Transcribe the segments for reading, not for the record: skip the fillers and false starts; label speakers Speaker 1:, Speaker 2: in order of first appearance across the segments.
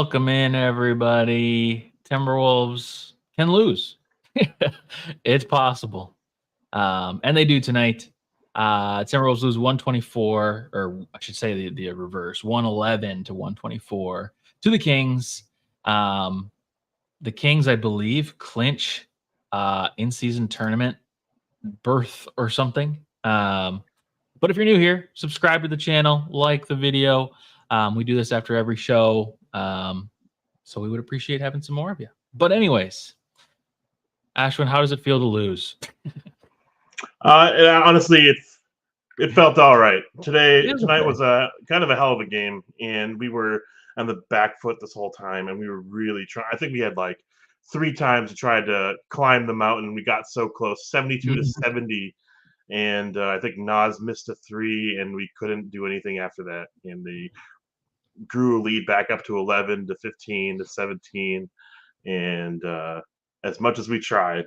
Speaker 1: Welcome in, everybody. Timberwolves can lose. It's possible. And they do tonight. Timberwolves lose 124, or I should say the reverse, 111 to 124 to the Kings. The Kings, I believe, clinch in-season tournament berth or something. But if you're new here, subscribe to the channel, like the video. We do this after every show. So we would appreciate having some more of you. But anyways, Ashwin, how does it feel to lose?
Speaker 2: Honestly, it felt all right. Tonight
Speaker 1: okay.
Speaker 2: was a kind of a hell of a game, and we were on the back foot this whole time, and we were really trying. I think we had like 3 times to try to climb the mountain. We got so close, 72 to 70, and I think Naz missed a 3, and we couldn't do anything after that. And they grew a lead back up to 11 to 15 to 17, and as much as we tried,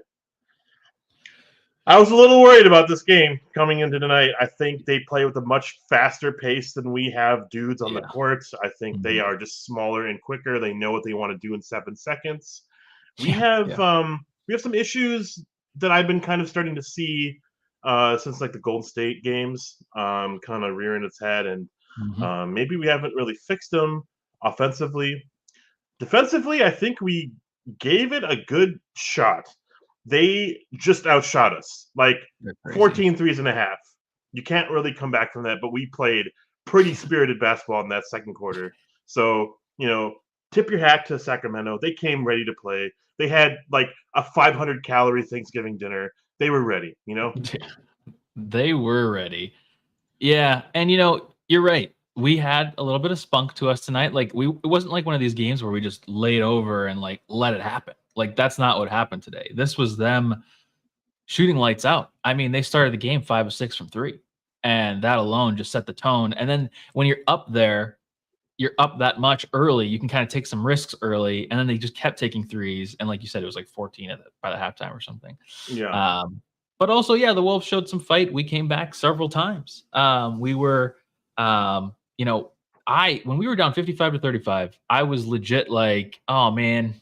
Speaker 2: I was a little worried about this game coming into tonight. I think they play with a much faster pace than we have dudes on the courts. I think they are just smaller and quicker. They know what they want to do in 7 seconds. We have some issues that I've been kind of starting to see since like the Golden State games, kind of rearing its head, and maybe we haven't really fixed them offensively. Defensively, I think we gave it a good shot. They just outshot us, like 14 threes and a half. You can't really come back from that, but we played pretty spirited basketball in that second quarter. So, tip your hat to Sacramento. They came ready to play. They had like a 500-calorie Thanksgiving dinner. They were ready,
Speaker 1: They were ready. Yeah, and you're right. We had a little bit of spunk to us tonight. Like it wasn't like one of these games where we just laid over and like let it happen. Like that's not what happened today. This was them shooting lights out. I mean, they started the game 5 of 6 from 3, and that alone just set the tone. And then when you're up there, you're up that much early, you can kind of take some risks early, and then they just kept taking threes. And like you said, it was like 14 by the halftime or something.
Speaker 2: Yeah.
Speaker 1: But also, the Wolves showed some fight. We came back several times. We were, when we were down 55 to 35, I was legit like, oh man,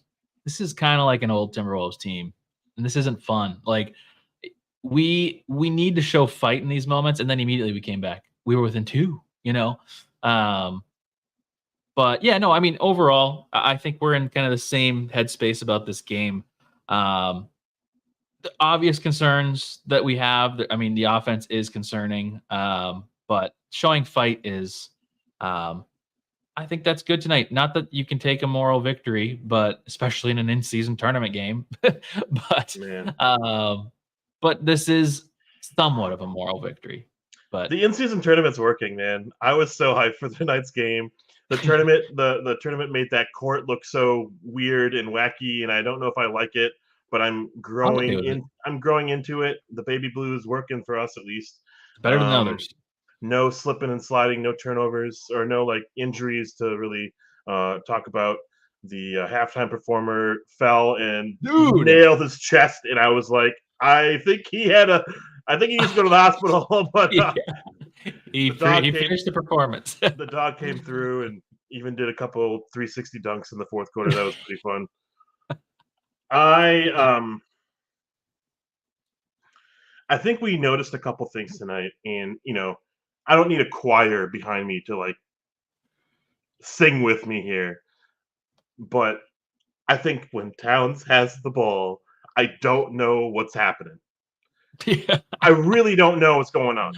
Speaker 1: this is kind of like an old Timberwolves team, and this isn't fun. Like we need to show fight in these moments, and then immediately we came back. We were within 2, But yeah, no, I mean, overall, I think we're in kind of the same headspace about this game. The obvious concerns that we have, I mean, the offense is concerning, but showing fight is, I think that's good tonight. Not that you can take a moral victory, but especially in an in-season tournament game. But this is somewhat of a moral victory. But
Speaker 2: the in-season tournament's working, man. I was so hyped for tonight's game. The tournament, the tournament made that court look so weird and wacky, and I don't know if I like it, but I'm growing into it. The baby blue is working for us at least.
Speaker 1: Better than others.
Speaker 2: No slipping and sliding, no turnovers, or no like injuries to really talk about. The halftime performer fell and nailed his chest, and I was like, I think he needs to go to the hospital. But
Speaker 1: he finished the performance.
Speaker 2: The dog came through and even did a couple 360 dunks in the fourth quarter. That was pretty fun. I think we noticed a couple things tonight, and I don't need a choir behind me to like sing with me here, but I think when Towns has the ball, I don't know what's happening.
Speaker 1: Yeah.
Speaker 2: I really don't know what's going on.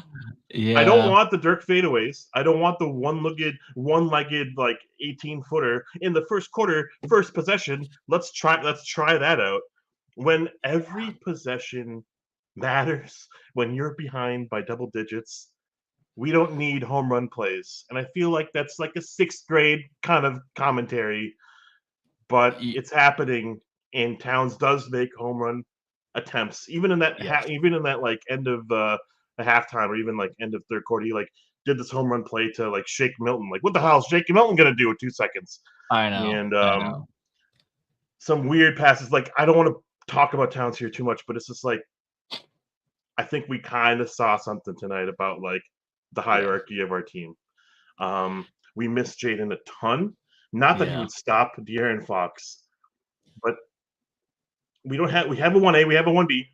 Speaker 1: Yeah.
Speaker 2: I don't want the Dirk fadeaways. I don't want the one-legged like 18-footer in the first quarter, first possession. Let's try that out. When every possession matters, when you're behind by double digits, we don't need home run plays. And I feel like that's like a 6th grade kind of commentary, but it's happening, and Towns does make home run attempts. Even in that like end of the halftime, or even like end of third quarter, he like did this home run play to like shake Milton. Like, what the hell is Jake Milton gonna do in 2 seconds?
Speaker 1: I know.
Speaker 2: And some weird passes. Like, I don't want to talk about Towns here too much, but it's just like, I think we kind of saw something tonight about like the hierarchy of our team. We missed Jaden a ton. Not that he would stop De'Aaron Fox, but we have a 1A, we have a 1B.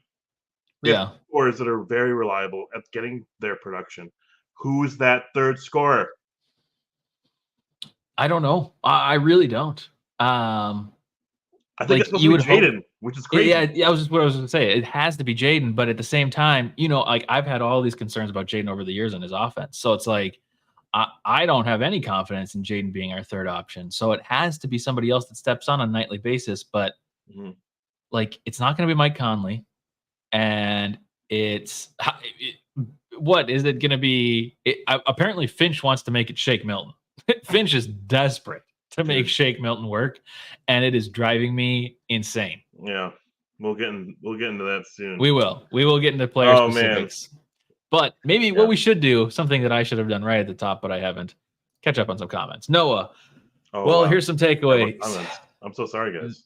Speaker 2: We have scorers that are very reliable at getting their production. Who's that third scorer?
Speaker 1: I don't know. I really don't.
Speaker 2: I think it's supposed to be Jaden, which is crazy.
Speaker 1: Yeah, I was going to say. It has to be Jaden, but at the same time, like I've had all these concerns about Jaden over the years on his offense. So it's like I don't have any confidence in Jaden being our third option. So it has to be somebody else that steps on a nightly basis. But like, it's not going to be Mike Conley, and what is it going to be? Apparently, Finch wants to make it Shake Milton. Finch is desperate to make Shake Milton work, and it is driving me insane.
Speaker 2: Yeah, we'll get into that soon.
Speaker 1: We will get into player specifics. Man. But maybe what we should do, something that I should have done right at the top, but I haven't, catch up on some comments. Noah, here's some takeaways.
Speaker 2: I'm so sorry, guys.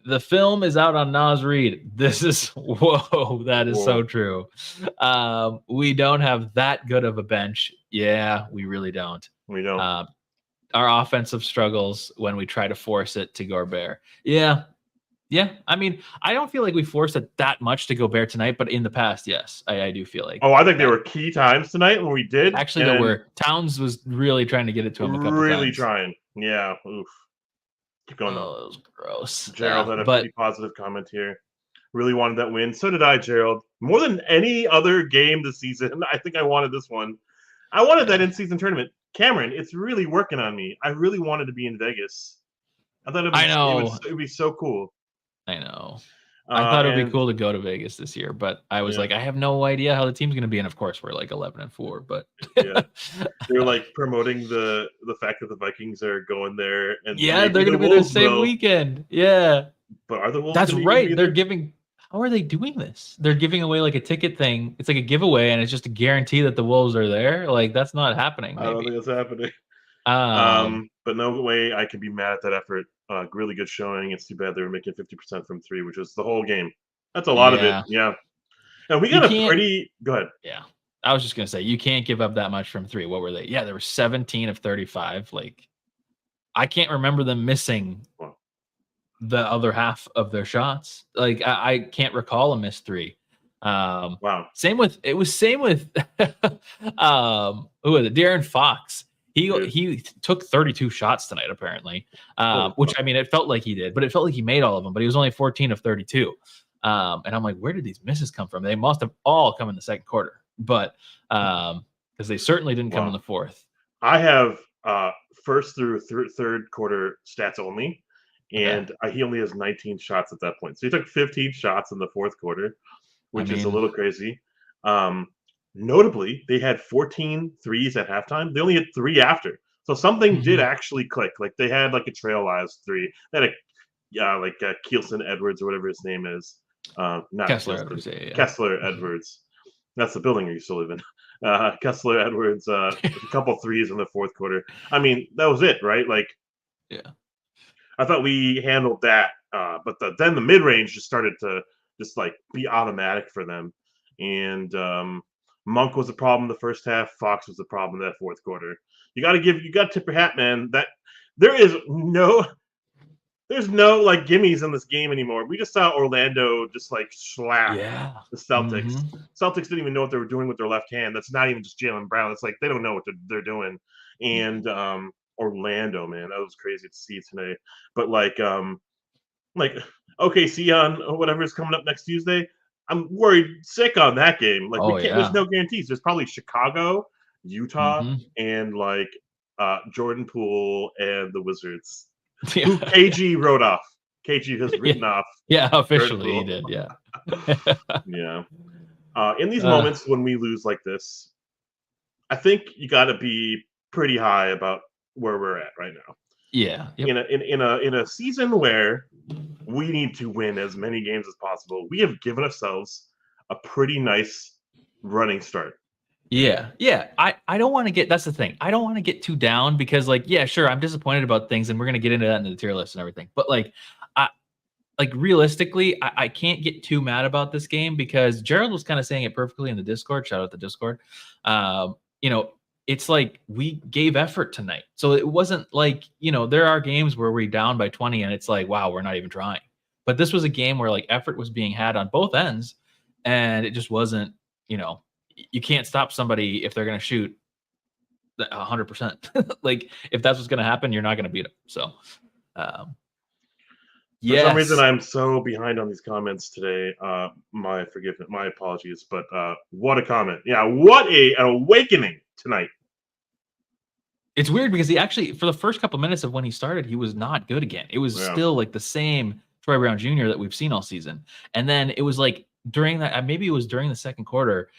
Speaker 1: The film is out on Naz Reed. This is that is so true. We don't have that good of a bench. Yeah, we really don't.
Speaker 2: We don't.
Speaker 1: Our offensive struggles when we try to force it to Gobert. Yeah. I mean, I don't feel like we forced it that much to Gobert tonight, but in the past, yes, I do feel like.
Speaker 2: Oh, I think there were key times tonight when we did.
Speaker 1: Actually, there were. Towns was really trying to get it to him a couple times.
Speaker 2: Really trying. Yeah. Oof. Keep going.
Speaker 1: Oh, that was gross.
Speaker 2: Gerald had a pretty positive comment here. Really wanted that win. So did I, Gerald. More than any other game this season, I think I wanted this one. I wanted that in-season tournament. Cameron, it's really working on me. I really wanted to be in Vegas. I thought it would be so cool.
Speaker 1: I know. I thought it would be cool to go to Vegas this year, but I was like, I have no idea how the team's going to be. And of course, we're like 11-4, but
Speaker 2: they're like promoting the fact that the Vikings are going there, and
Speaker 1: they're going to be there the same weekend. Yeah,
Speaker 2: but are the Wolves?
Speaker 1: That's right. They're giving. How are they doing this? They're giving away like a ticket thing. It's like a giveaway, and it's just a guarantee that the Wolves are there. Like that's not happening.
Speaker 2: I don't think it's happening. But no way I can be mad at that effort. Really good showing. It's too bad they were making 50% from three, which was the whole game. That's a lot of it. Yeah. And we got a pretty – go ahead.
Speaker 1: Yeah. I was just going to say, you can't give up that much from three. What were they? Yeah, they were 17 of 35. Like, I can't remember them missing the other half of their shots. Like, I can't recall a missed three.
Speaker 2: Wow.
Speaker 1: Same with who was it? De'Aaron Fox. He took 32 shots tonight, apparently, which, I mean, it felt like he did, but it felt like he made all of them, but he was only 14 of 32. And I'm like, where did these misses come from? They must have all come in the second quarter, but because they certainly didn't come in the fourth.
Speaker 2: I have first through third quarter stats only, and he only has 19 shots at that point. So he took 15 shots in the fourth quarter, which is a little crazy. Notably, they had 14 threes at halftime. They only had 3 after. So something did actually click. Like they had like a trailized 3. They had Keelson Edwards or whatever his name is. Not
Speaker 1: Kessler Edwards.
Speaker 2: Kessler Edwards. That's the building I used to live in. Kessler Edwards, a couple threes in the fourth quarter. I mean, that was it, right? Like, I thought we handled that. But then the mid-range just started to just like be automatic for them. And Monk was a problem the first half. Fox was a problem in that fourth quarter. You got to tip your hat, man. That there's no like gimmies in this game anymore. We just saw Orlando just like slap the Celtics. Celtics didn't even know what they were doing with their left hand. That's not even just Jaylen Brown. It's like they don't know what they're doing. And Orlando, man, that was crazy to see today. But like OKC on whatever's coming up next Tuesday. I'm worried sick on that game. Like there's no guarantees. There's probably Chicago, Utah, and like Jordan Poole and the Wizards. Who KG wrote off. KG has written off.
Speaker 1: Yeah, officially he did. Yeah.
Speaker 2: Yeah. In these moments when we lose like this, I think you got to be pretty high about where we're at right now.
Speaker 1: Yeah.
Speaker 2: Yep. In a season where we need to win as many games as possible, we have given ourselves a pretty nice running start.
Speaker 1: Yeah. I don't want to get, that's the thing. I don't want to get too down because like, yeah, sure, I'm disappointed about things and we're going to get into that in the tier list and everything. But like, realistically, I can't get too mad about this game because Gerald was kind of saying it perfectly in the Discord. Shout out the Discord. it's like we gave effort tonight. So it wasn't like, there are games where we're down by 20 and it's like, wow, we're not even trying. But this was a game where like effort was being had on both ends, and it just wasn't, you can't stop somebody if they're going to shoot 100%. Like if that's what's going to happen, you're not going to beat them. So,
Speaker 2: for some reason,
Speaker 1: yes,
Speaker 2: I'm so behind on these comments today. My apologies, but what a comment! Yeah, what an awakening tonight.
Speaker 1: it's weird because he actually, for the first couple minutes of when he started, he was not good again. It was still like the same Troy Brown Jr. that we've seen all season. And then it was like during that, maybe it was during the second quarter,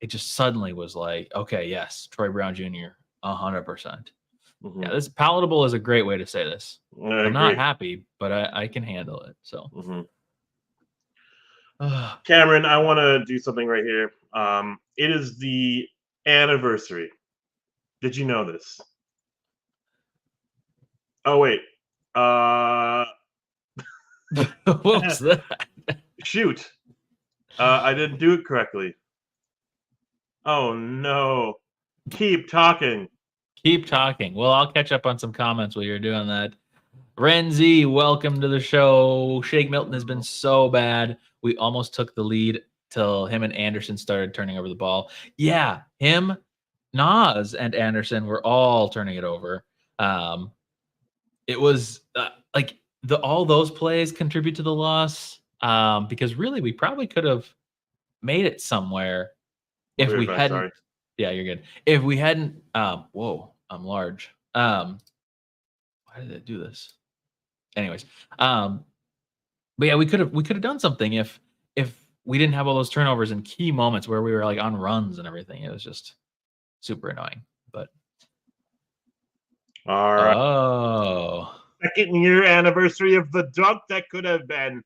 Speaker 1: it just suddenly was like, okay, yes, Troy Brown Jr. 100%. Yeah, this palatable is a great way to say this. I'm not happy, but I can handle it. So,
Speaker 2: Cameron, I want to do something right here. It is the anniversary. Did you know this? Oh wait.
Speaker 1: What was that?
Speaker 2: Shoot. I didn't do it correctly. Oh no. Keep talking.
Speaker 1: Keep talking. Well, I'll catch up on some comments while you're doing that. Renzi, welcome to the show. Shake Milton has been so bad. We almost took the lead till him and Anderson started turning over the ball. Yeah, him, Naz, and Anderson were all turning it over. It was like all those plays contribute to the loss, because really we probably could have made it somewhere if we hadn't. Sorry. Yeah, you're good. If we hadn't, whoa, I'm large. Why did it do this? Anyways, but yeah, we could have done something if we didn't have all those turnovers in key moments where we were like on runs and everything. It was just super annoying. But
Speaker 2: all right.
Speaker 1: Oh,
Speaker 2: second year anniversary of the dunk that could have been.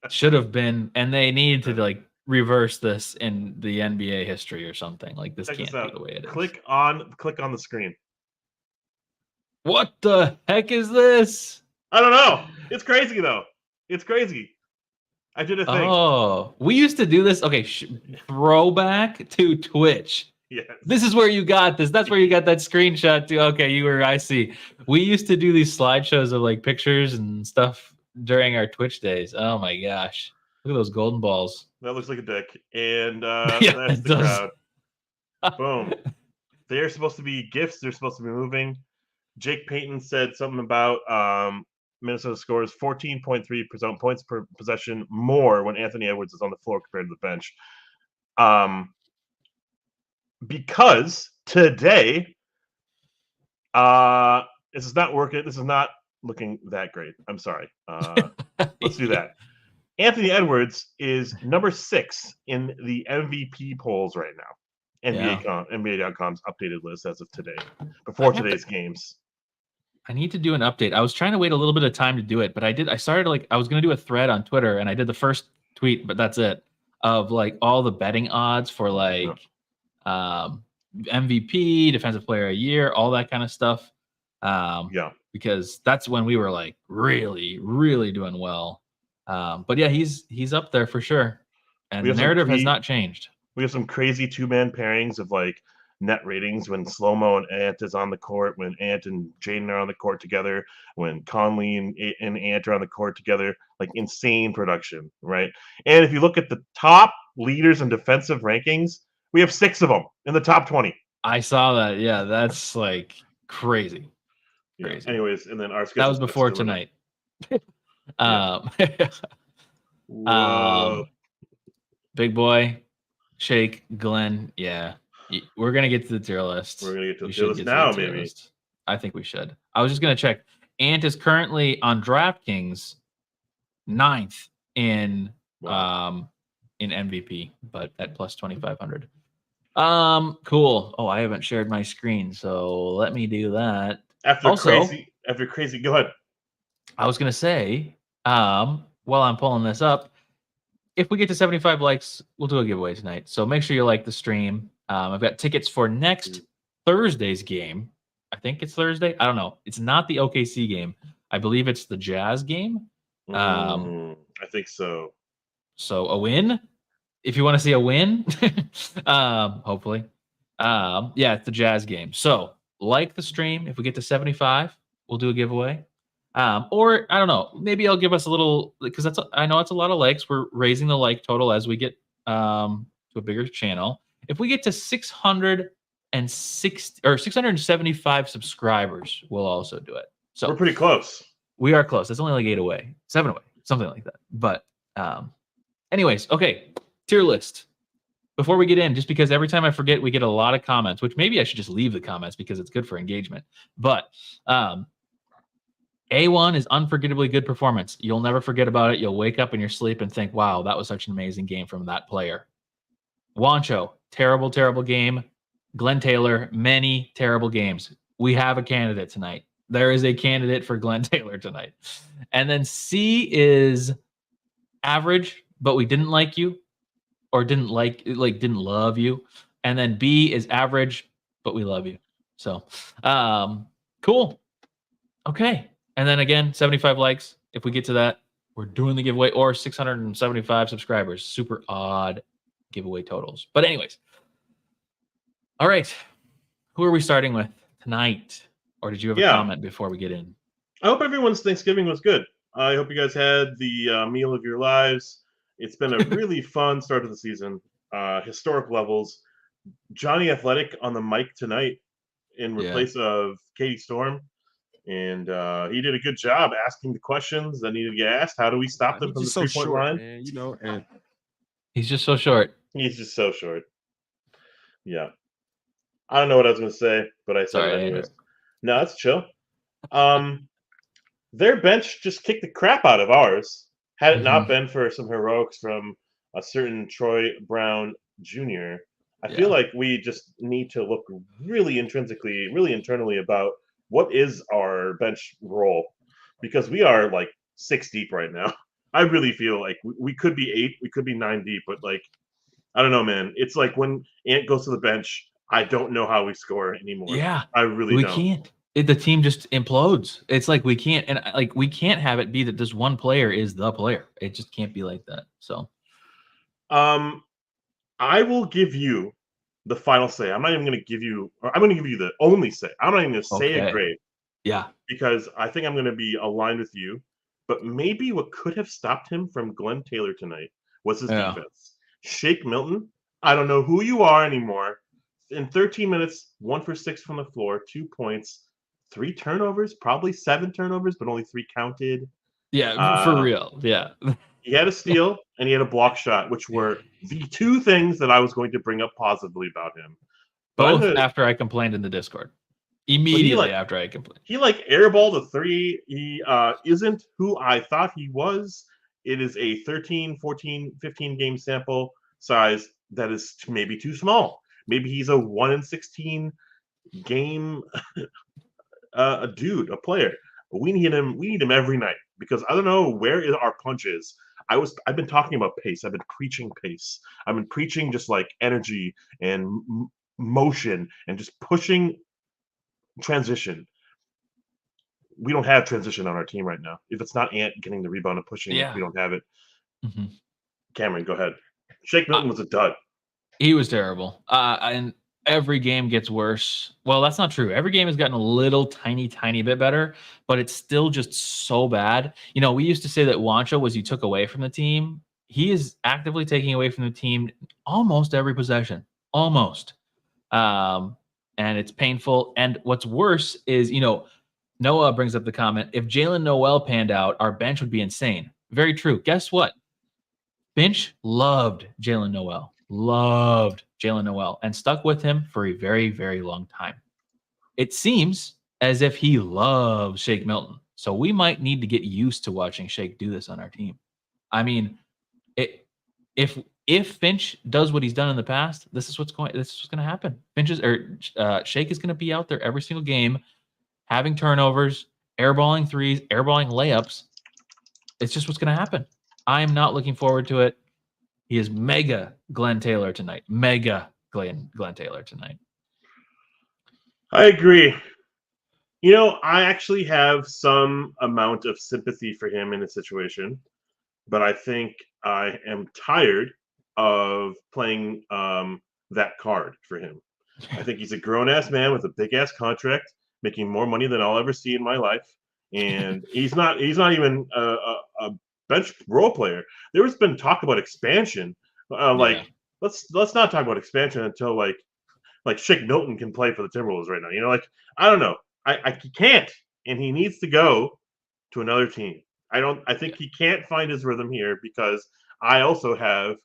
Speaker 1: Should have been, and they need to like reverse this in the NBA history or something. Like this can't be the way it is.
Speaker 2: Click on the screen.
Speaker 1: What the heck is this?
Speaker 2: I don't know. It's crazy though. It's crazy. I did a thing.
Speaker 1: Oh, we used to do this. Okay, throwback to Twitch.
Speaker 2: Yes.
Speaker 1: This is where you got this. That's where you got that screenshot too. Okay, I see. We used to do these slideshows of like pictures and stuff during our Twitch days. Oh my gosh. Look at those golden balls.
Speaker 2: That looks like a dick. And yeah, that's the crowd. Boom. They're supposed to be gifts. They're supposed to be moving. Jake Payton said something about Minnesota scores 14.3% points per possession more when Anthony Edwards is on the floor compared to the bench. Because today, this is not working. This is not looking that great. I'm sorry. Let's do that. Anthony Edwards is number 6 in the MVP polls right now. NBA.com's updated list as of today, before today's games.
Speaker 1: I need to do an update. I was trying to wait a little bit of time to do it, but I started I was going to do a thread on Twitter, and I did the first tweet, but that's it, of like all the betting odds for like MVP, Defensive Player of the Year, all that kind of stuff. Because that's when we were like really, really doing well. But yeah, he's up there for sure, and the narrative has not changed.
Speaker 2: We have some crazy 2-man pairings of like net ratings when Slow-Mo and Ant is on the court, when Ant and Jaden are on the court together, when Conley and Ant are on the court together, like insane production, right? And if you look at the top leaders in defensive rankings, we have 6 of them in the top 20.
Speaker 1: I saw that. Yeah, that's like crazy.
Speaker 2: Crazy. Yeah. Anyways, and then our schedule.
Speaker 1: That was before tonight. Big boy, Shake, Glenn. Yeah. We're going to get to the tier list.
Speaker 2: We're going to get to the tier list now, maybe.
Speaker 1: List. I think we should. I was just going to check. Ant is currently on DraftKings 9th in MVP, but at plus 2,500. Cool. Oh, I haven't shared my screen, so let me do that.
Speaker 2: After crazy, go ahead.
Speaker 1: I was going to say, while I'm pulling this up, if we get to 75 likes, we'll do a giveaway tonight. So make sure you like the stream. I've got tickets for next Thursday's game. I think it's Thursday. I don't know. It's not the OKC game. I believe it's the Jazz game.
Speaker 2: I think so.
Speaker 1: So a win, if you want to see a win, hopefully. Yeah, it's the Jazz game. So, like the stream, if we get to 75, we'll do a giveaway. Or I don't know, maybe I'll give us a little because I know it's a lot of likes. We're raising the like total as we get to a bigger channel. If we get to 660 or 675 subscribers, we'll also do it. So
Speaker 2: We're pretty close.
Speaker 1: we are close. It's only like 8 away, 7 away, something like that. But anyways, okay, tier list. Before we get in, just because every time I forget, we get a lot of comments, which maybe I should just leave the comments because it's good for engagement. But A1 is unforgettably good performance. You'll never forget about it. You'll wake up in your sleep and think, wow, that was such an amazing game from that player. Wancho, terrible, terrible game. Glenn Taylor, many terrible games. We have a candidate tonight. There is a candidate for Glenn Taylor tonight. And then C is average, but we didn't like you. Or didn't love you. And then B is average, but we love you. So cool. Okay. And then again, 75 likes. If we get to that, we're doing the giveaway, or 675 subscribers. Super odd giveaway totals. But anyways. All right. Who are we starting with tonight? Or did you have a comment before we get in?
Speaker 2: I hope everyone's Thanksgiving was good. I hope you guys had the meal of your lives. It's been a really fun start to the season. Historic levels. Johnny Athletic on the mic tonight in replace of Katie Storm. And he did a good job asking the questions that needed to get asked. How do we stop them from the three-point line?
Speaker 3: Man, you know, and
Speaker 1: he's just so short.
Speaker 2: He's just so short. Yeah. I don't know what I was going to say, but I said it anyways. No, that's chill. Their bench just kicked the crap out of ours. Had it not been for some heroics from a certain Troy Brown Jr., I feel like we just need to look really intrinsically, really internally about what is our bench role, because we are like 6 deep right now. I really feel like we could be 8, we could be 9 deep, but like, I don't know, man. It's like when Ant goes to the bench, I don't know how we score anymore.
Speaker 1: Yeah,
Speaker 2: I really don't.
Speaker 1: We can't. The team just implodes. It's like we can't, and like we can't have it be that this one player is the player. It just can't be like that. So,
Speaker 2: I will give you the final say. I'm not even going to give you, or I'm going to give you the only say. I'm not even going to say a grade.
Speaker 1: Yeah,
Speaker 2: because I think I'm going to be aligned with you. But maybe what could have stopped him from Glenn Taylor tonight was his defense. Shake Milton, I don't know who you are anymore. In 13 minutes, 1 for 6 from the floor, 2 points, 3 turnovers, probably 7 turnovers, but only 3 counted.
Speaker 1: Yeah, for real. Yeah.
Speaker 2: He had a steal and he had a block shot, which were the 2 things that I was going to bring up positively about him.
Speaker 1: Both after I complained in the Discord. Immediately after I complained.
Speaker 2: He airballed a 3. He isn't who I thought he was. It is a 13, 14, 15 game sample size that is maybe too small. Maybe he's a 1 in 16 game a player. But we need him every night, because I don't know where our punch is. I've been talking about pace. I've been preaching pace. I've been preaching just like energy and motion and just pushing transition. We don't have transition on our team right now. If it's not Ant getting the rebound and pushing, we don't have it. Cameron, go ahead. Shake Milton was a dud.
Speaker 1: He was terrible. And every game gets worse. Well, that's not true. Every game has gotten a little tiny bit better, but it's still just so bad. You know, we used to say that Wancho was you took away from the team. He is actively taking away from the team almost every possession. Almost. And it's painful. And what's worse is, you know, Noah brings up the comment, if Jalen Noel panned out, our bench would be insane. Very true. Guess what? Finch loved Jalen Noel. And stuck with him for a very, very long time. It seems as if he loves Shake Milton. So we might need to get used to watching Shake do this on our team. I mean, if Finch does what he's done in the past, this is what's going to happen. Shake is going to be out there every single game, having turnovers, airballing threes, airballing layups. It's just what's going to happen. I'm not looking forward to it. He is mega Glenn Taylor tonight. Mega Glenn Taylor tonight.
Speaker 2: I agree. You know, I actually have some amount of sympathy for him in the situation, but I think I am tired of playing that card for him. I think he's a grown-ass man with a big-ass contract, making more money than I'll ever see in my life. And he's not even a bench role player. There's been talk about expansion.
Speaker 1: Yeah.
Speaker 2: Let's not talk about expansion until like Shake Milton can play for the Timberwolves right now. I don't know. He can't, and he needs to go to another team. I think he can't find his rhythm here because I also have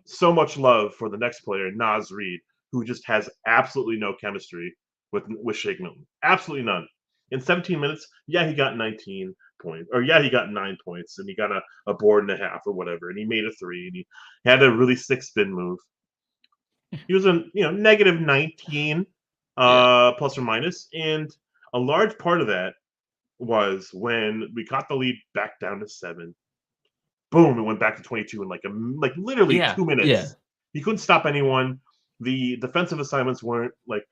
Speaker 2: so much love for the next player, Naz Reed, who just has absolutely no chemistry with Shake Milton. Absolutely none. In 17 minutes, yeah, he got 19 points, or yeah, he got 9 points, and he got a board and a half or whatever, and he made a three, and he had a really sick spin move. He was a negative 19
Speaker 1: Yeah.
Speaker 2: plus or minus, and a large part of that was when we got the lead back down to 7. Boom, it went back to 22 in like literally
Speaker 1: Yeah.
Speaker 2: 2 minutes.
Speaker 1: Yeah.
Speaker 2: He couldn't stop anyone. The defensive assignments weren't like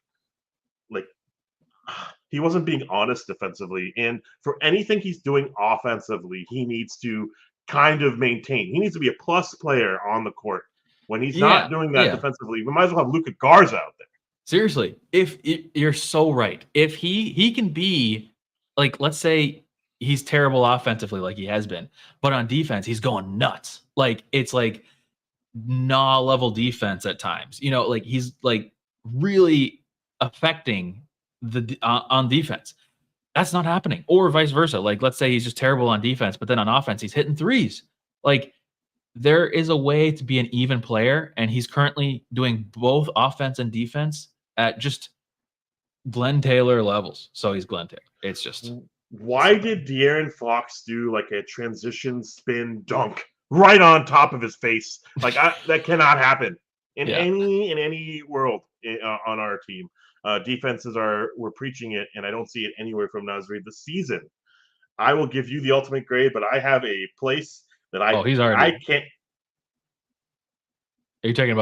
Speaker 2: he wasn't being honest defensively. And for anything he's doing offensively, he needs to kind of maintain. He needs to be a plus player on the court. When he's
Speaker 1: Yeah.
Speaker 2: not doing that
Speaker 1: Yeah.
Speaker 2: defensively, we might as well have Luka Garza out there.
Speaker 1: Seriously, if you're so right. If he can be like, let's say he's terrible offensively, like he has been, but on defense he's going nuts. Like it's like Nah level defense at times. Like he's like really affecting the on defense. That's not happening, or vice versa. Like let's say he's just terrible on defense, but then on offense he's hitting threes. Like there is a way to be an even player, and he's currently doing both offense and defense at just Glenn Taylor levels. So he's Glenn Taylor. It's just
Speaker 2: Why did De'Aaron Fox do like a transition spin dunk right on top of his face? That cannot happen in
Speaker 1: yeah.
Speaker 2: any world on our team. Defenses we're preaching it, and I don't see it anywhere from Naz Reid this season. I will give you the ultimate grade, but I have a place that
Speaker 1: He's
Speaker 2: I
Speaker 1: already.
Speaker 2: can't.
Speaker 1: You're talking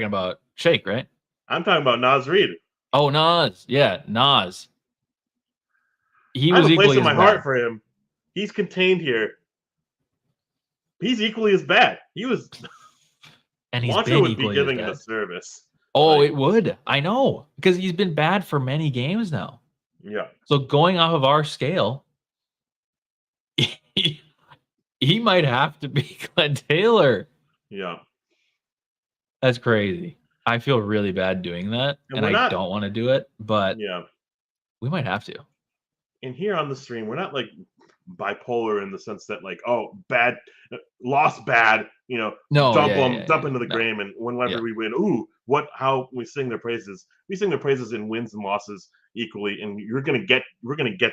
Speaker 1: about Shake, right?
Speaker 2: I'm talking about Naz Reid.
Speaker 1: Oh, Naz. Yeah, Naz. He
Speaker 2: I have
Speaker 1: was
Speaker 2: a place
Speaker 1: equally
Speaker 2: in
Speaker 1: as
Speaker 2: my
Speaker 1: bad.
Speaker 2: heart for him. He's contained here. He's equally as bad. He was.
Speaker 1: And he's
Speaker 2: Wancho
Speaker 1: been
Speaker 2: would be
Speaker 1: equally
Speaker 2: giving
Speaker 1: as
Speaker 2: him a
Speaker 1: bad.
Speaker 2: service.
Speaker 1: Oh, it would. I know, because he's been bad for many games now.
Speaker 2: Yeah.
Speaker 1: So going off of our scale, he might have to be Glenn Taylor.
Speaker 2: Yeah.
Speaker 1: That's crazy. I feel really bad doing that, and I don't want to do it, but
Speaker 2: yeah,
Speaker 1: we might have to.
Speaker 2: And here on the stream, we're not like bipolar in the sense that like, oh, bad, lost bad,
Speaker 1: No,
Speaker 2: dump
Speaker 1: yeah,
Speaker 2: them,
Speaker 1: yeah,
Speaker 2: dump
Speaker 1: yeah.
Speaker 2: into the
Speaker 1: No.
Speaker 2: gram, and whenever
Speaker 1: Yeah.
Speaker 2: we win, how we sing their praises. We sing their praises in wins and losses equally, and we're gonna get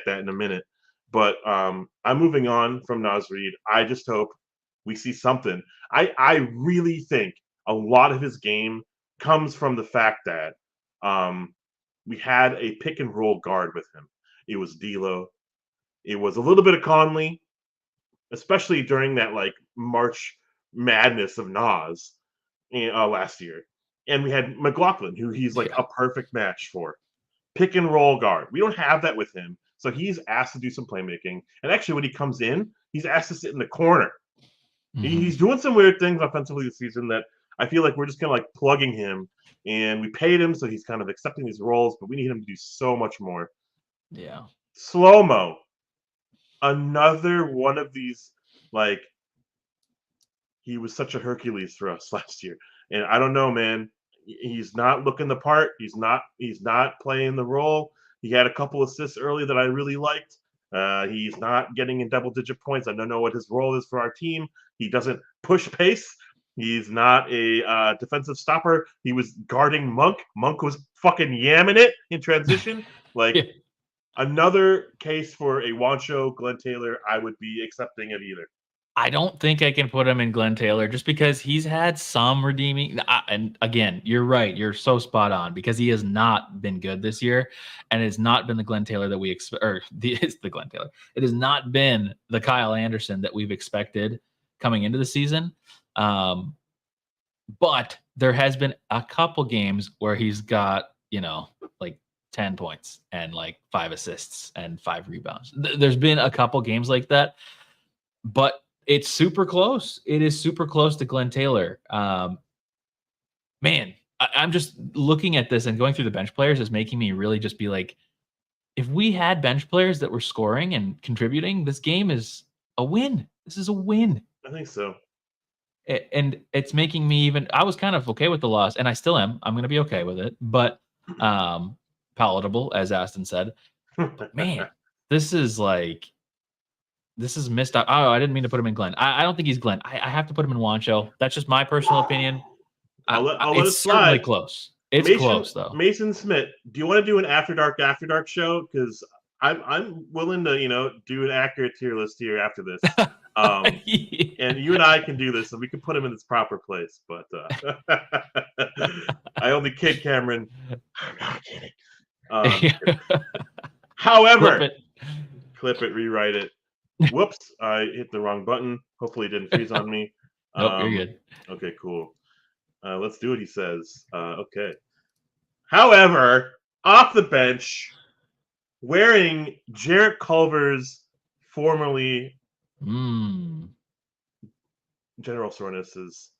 Speaker 2: that in a minute. But I'm moving on from Naz Reid. I just hope we see something. I really think a lot of his game comes from the fact that we had a pick and roll guard with him. It was D'Lo. It was a little bit of Conley, especially during that like March madness of Nas last year. And we had McLaughlin, who he's like a perfect match for. Pick and roll guard. We don't have that with him. So he's asked to do some playmaking. And actually, when he comes in, he's asked to sit in the corner.
Speaker 1: Mm-hmm.
Speaker 2: He's doing some weird things offensively this season that I feel like we're just kind of like plugging him. And we paid him, so he's kind of accepting these roles, but we need him to do so much more.
Speaker 1: Yeah.
Speaker 2: Slow-mo. Another one of these, like, he was such a Hercules for us last year. And I don't know, man. He's not looking the part. He's not playing the role. He had a couple assists early that I really liked. He's not getting in double-digit points. I don't know what his role is for our team. He doesn't push pace. He's not a defensive stopper. He was guarding Monk. Monk was fucking yamming it in transition. Like, another case for a Wancho, Glenn Taylor, I would be accepting of either.
Speaker 1: I don't think I can put him in Glenn Taylor just because he's had some redeeming. And again, you're right. You're so spot on because he has not been good this year, and it's not been the Glenn Taylor that we expect. It's the Glenn Taylor. It has not been the Kyle Anderson that we've expected coming into the season. But there has been a couple games where he's got like 10 points and like 5 assists and 5 rebounds. There's been a couple games like that, but it's super close. It is super close to Glenn Taylor. Man, I'm just looking at this and going through the bench players is making me really just be like, if we had bench players that were scoring and contributing, this game is a win. This is a win.
Speaker 2: I think so.
Speaker 1: And it's making me even. I was kind of okay with the loss, and I still am. I'm going to be okay with it, but palatable, as Aston said. But man, this is missed out. Oh, I didn't mean to put him in Glenn. I don't think he's Glenn. I have to put him in Wancho. That's just my personal opinion.
Speaker 2: I'll let it
Speaker 1: It's certainly
Speaker 2: slide.
Speaker 1: close. It's close though.
Speaker 2: Mason Smith, do you want to do an after dark show? Because I'm willing to do an accurate tier list here after this. And you and I can do this, and we can put him in its proper place. But I only kid Cameron. I'm not kidding. However, clip it, rewrite it. Whoops, I hit the wrong button. Hopefully, it didn't freeze on me.
Speaker 1: Nope, you're good.
Speaker 2: Okay, cool. Let's do what he says. Okay. However, off the bench, wearing Jarrett Culver's formerly General Soreness's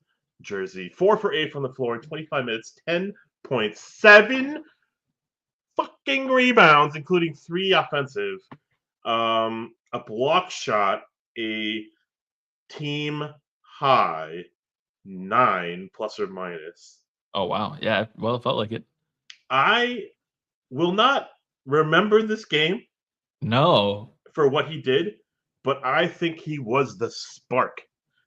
Speaker 2: jersey, 4 for 8 from the floor in 25 minutes, 10 points, 7 fucking rebounds, including 3 offensive, a block shot, a team high 9 plus or minus.
Speaker 1: Oh wow, yeah. Well, it felt like it.
Speaker 2: I will not remember this game.
Speaker 1: No,
Speaker 2: for what he did, but I think he was the spark.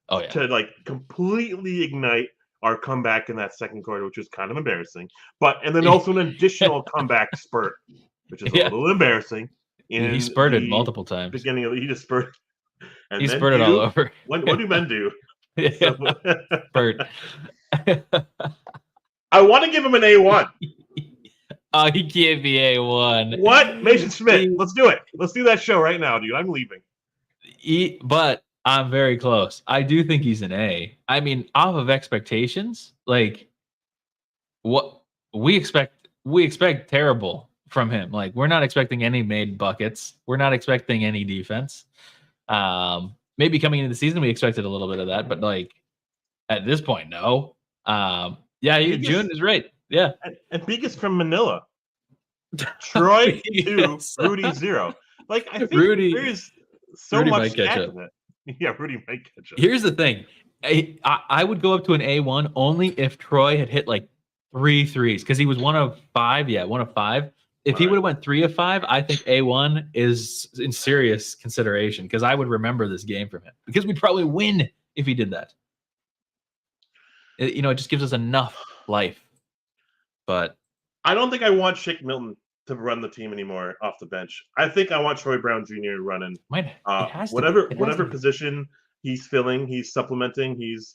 Speaker 1: Oh yeah,
Speaker 2: to completely ignite our comeback in that second quarter, which was kind of embarrassing. And then also an additional comeback spurt, which is a little embassing.
Speaker 1: He spurted multiple times.
Speaker 2: Beginning of he just spurted.
Speaker 1: And he spurted all over.
Speaker 2: What do men do?
Speaker 1: Spurt.
Speaker 2: I want to give him an A1.
Speaker 1: Oh, he can't be A1.
Speaker 2: What? Mason Smith. Let's do it. Let's do that show right now, dude. I'm leaving.
Speaker 1: But I'm very close. I do think he's an A. I mean, off of expectations, what we expect terrible from him. We're not expecting any made buckets. We're not expecting any defense. Maybe coming into the season, we expected a little bit of that, but at this point, no. June is right. Yeah.
Speaker 2: And Beak from Manila. Troy 2, Rudy 0. I think there's so
Speaker 1: Rudy
Speaker 2: much stat in it. Yeah, Rudy might catch up.
Speaker 1: Here's the thing. I would go up to an A1 only if Troy had hit 3 threes, because he was 1 of 5. Yeah, 1 of 5. If he would have went 3 of 5, I think A1 is in serious consideration, because I would remember this game from him, because we'd probably win if he did that. It just gives us enough life. But
Speaker 2: I don't think I want Shake Milton to run the team anymore off the bench. I think I want Troy Brown Jr. running. Whatever position he's filling, he's supplementing, he's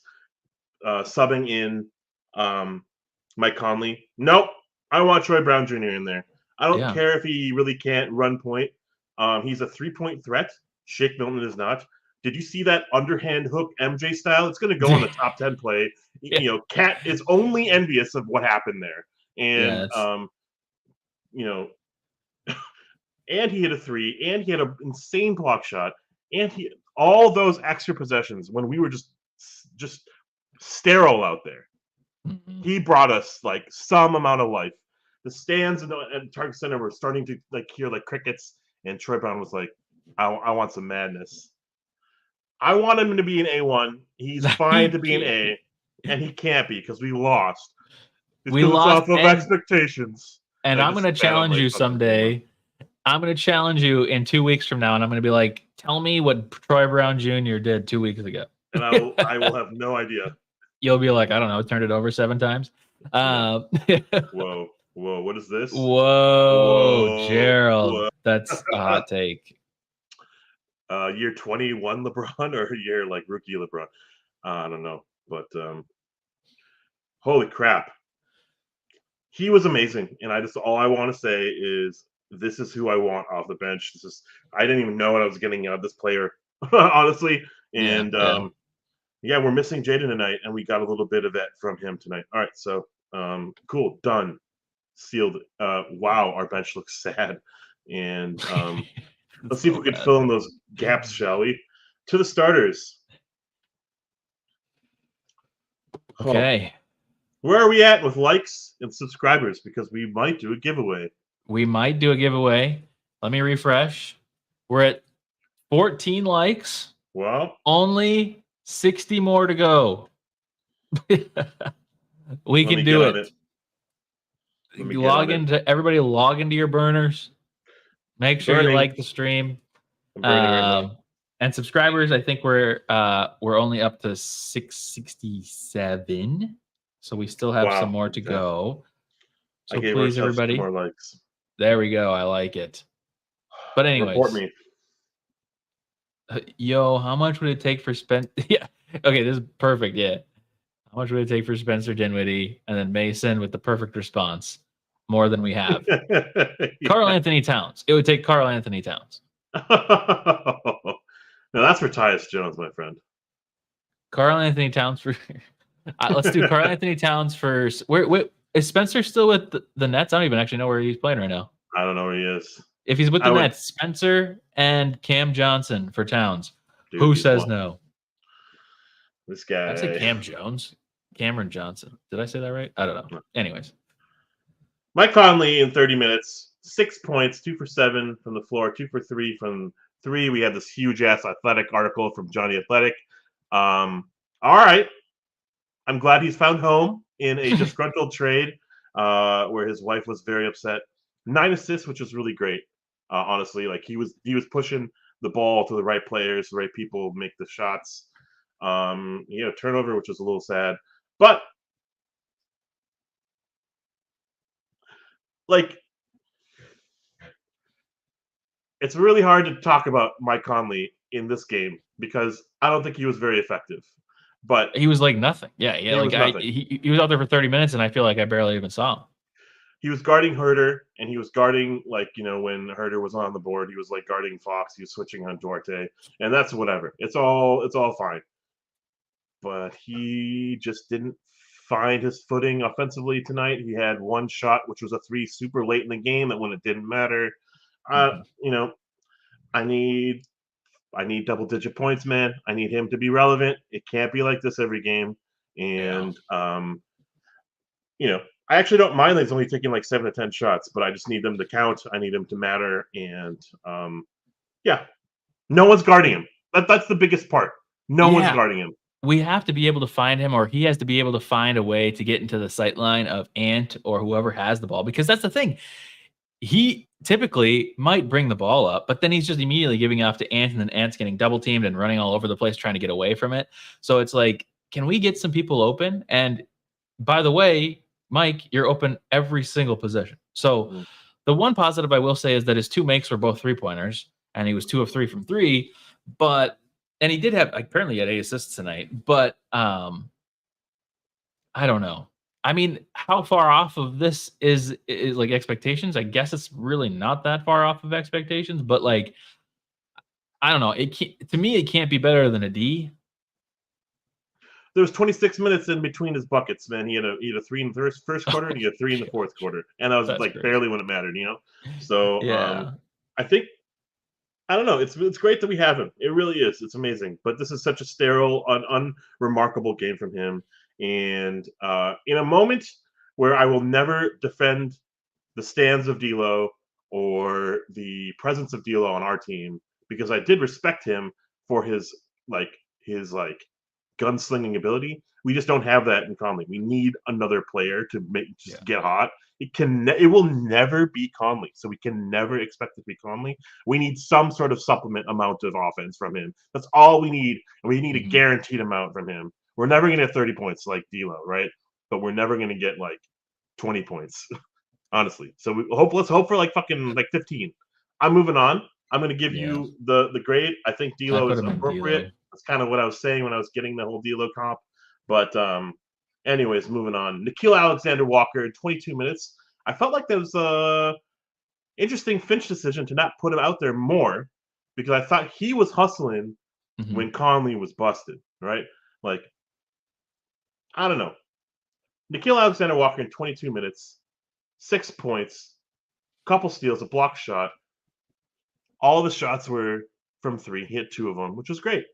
Speaker 2: subbing in Mike Conley. Nope. I want Troy Brown Jr. in there. I don't care if he really can't run point. He's a 3-point threat. Shake Milton is not. Did you see that underhand hook MJ style? It's going to go on the top 10 play. Cat is only envious of what happened there. And and he hit a 3, and he had an insane block shot, and all those extra possessions when we were just sterile out there. Mm-hmm. He brought us some amount of life. The stands and Target Center were starting to hear crickets, and Troy Brown was like, I want some madness. I want him to be an A1. He's fine to be an A, and he can't be because we lost.
Speaker 1: We lost
Speaker 2: off of expectations.
Speaker 1: And I'm going to challenge you someday. I'm going to challenge you in 2 weeks from now, and I'm going to be like, tell me what Troy Brown Jr. did 2 weeks ago.
Speaker 2: And I will have no idea.
Speaker 1: You'll be like, I don't know, turned it over 7 times.
Speaker 2: Whoa, what is this?
Speaker 1: Whoa, Gerald. Whoa. That's a hot take.
Speaker 2: Year 21 LeBron or year rookie LeBron? I don't know. But holy crap. He was amazing. And all I want to say is this is who I want off the bench. I didn't even know what I was getting out of this player, honestly. And we're missing Jaden tonight, and we got a little bit of that from him tonight. All right, so cool, done, sealed. Wow, our bench looks sad. And let's see if we can fill in those gaps, shall we? To the starters.
Speaker 1: Okay.
Speaker 2: Where are we at with likes and subscribers? Because we might do a giveaway.
Speaker 1: We might do a giveaway. Let me refresh. We're at 14 likes.
Speaker 2: Well,
Speaker 1: Only 60 more to go. We
Speaker 2: let
Speaker 1: can
Speaker 2: me
Speaker 1: do
Speaker 2: get on
Speaker 1: it.
Speaker 2: it. Let me
Speaker 1: You
Speaker 2: get
Speaker 1: log
Speaker 2: on it.
Speaker 1: into everybody. Log into your burners. Make sure you
Speaker 2: Burning.
Speaker 1: like the stream.
Speaker 2: I'm burning right now.
Speaker 1: And subscribers, I think we're only up to 667, so we still have some more to go.
Speaker 2: I
Speaker 1: So
Speaker 2: gave
Speaker 1: please,
Speaker 2: ourselves 2
Speaker 1: everybody,
Speaker 2: more likes.
Speaker 1: there we go. I like it. But
Speaker 2: Report
Speaker 1: anyways,
Speaker 2: me.
Speaker 1: Yo, how much would it take for Spencer? Yeah, okay, this is perfect. Yeah, how much would it take for Spencer Dinwiddie and then Mason with the perfect response? More than we have. Karl Anthony Towns. It would take Karl Anthony Towns.
Speaker 2: Now that's for Tyus Jones, my friend.
Speaker 1: Karl Anthony Towns for. Let's do Karl Anthony Towns first. Where is Spencer still with the Nets? I don't even actually know where he's playing right now.
Speaker 2: I don't know where he is.
Speaker 1: If he's with the Nets, Spencer and Cam Johnson for Towns. Dude, who says no?
Speaker 2: This guy.
Speaker 1: I say Cam Jones. Cameron Johnson. Did I say that right? I don't know. No. Anyways.
Speaker 2: Mike Conley in 30 minutes, 6 points, 2 for 7 from the floor, 2 for 3 from 3. We had this huge ass Athletic article from Johnny Athletic. All right. I'm glad he's found home in a disgruntled trade where his wife was very upset. 9 assists, which was really great. Honestly, like he was pushing the ball to the right players, the right people make the shots. Turnover, which was a little sad, but like it's really hard to talk about Mike Conley in this game because I don't think he was very effective. But
Speaker 1: he was like nothing. Yeah, he was out there for 30 minutes, and I feel like I barely even saw him.
Speaker 2: He was guarding Herter, and he was guarding when Herter was on the board, he was like guarding Fox. He was switching on Duarte, and that's whatever. It's all fine. But he just didn't find his footing offensively tonight. He had one shot, which was a 3 super late in the game that when it didn't matter. I need double-digit points, man. I need him to be relevant. It can't be like this every game. And I actually don't mind that he's only taking like 7 to 10 shots, but I just need them to count. I need them to matter. And no one's guarding him. That's the biggest part. No one's guarding him.
Speaker 1: We have to be able to find him, or he has to be able to find a way to get into the sight line of Ant or whoever has the ball, because that's the thing. He typically might bring the ball up, but then he's just immediately giving off to Ant, and then Ant's getting double teamed and running all over the place trying to get away from it. So it's like, can we get some people open? And by the way, Mike, you're open every single possession. So the one positive I will say is that his 2 makes were both 3-pointers, and he was 2 of 3 from 3. And he did have, apparently he had 8 assists tonight, but I don't know. I mean, how far off of this is like expectations? I guess it's really not that far off of expectations, but like, I don't know. To me, it can't be better than a D.
Speaker 2: There was 26 minutes in between his buckets, man. He had a 3 in the first quarter, and he had 3 in the fourth quarter, and that was like crazy. Barely when it mattered, So I think, I don't know. It's great that we have him. It really is. It's amazing. But this is such a sterile, unremarkable game from him. And in a moment where I will never defend the stands of D'Lo or the presence of D'Lo on our team, because I did respect him for his gunslinging ability. We just don't have that in Conley. We need another player to get hot. It will never be Conley, so we can never expect it to be Conley. We need some sort of supplement amount of offense from him. That's all we need, and we need a guaranteed amount from him. We're never going to get 30 points like D'Lo, right? But we're never going to get like 20 points, honestly. So let's hope for like 15. I'm moving on. I'm going to give you the grade. I think D'Lo is appropriate. That's kind of what I was saying when I was getting the whole D'Lo comp. But anyways, moving on. Nickeil Alexander-Walker, 22 minutes. I felt like there was a interesting Finch decision to not put him out there more, because I thought he was hustling when Conley was busted, right? Like, I don't know. Nickeil Alexander-Walker in 22 minutes, 6 points, couple steals, a block shot. All the shots were from 3. He hit 2 of them, which was great.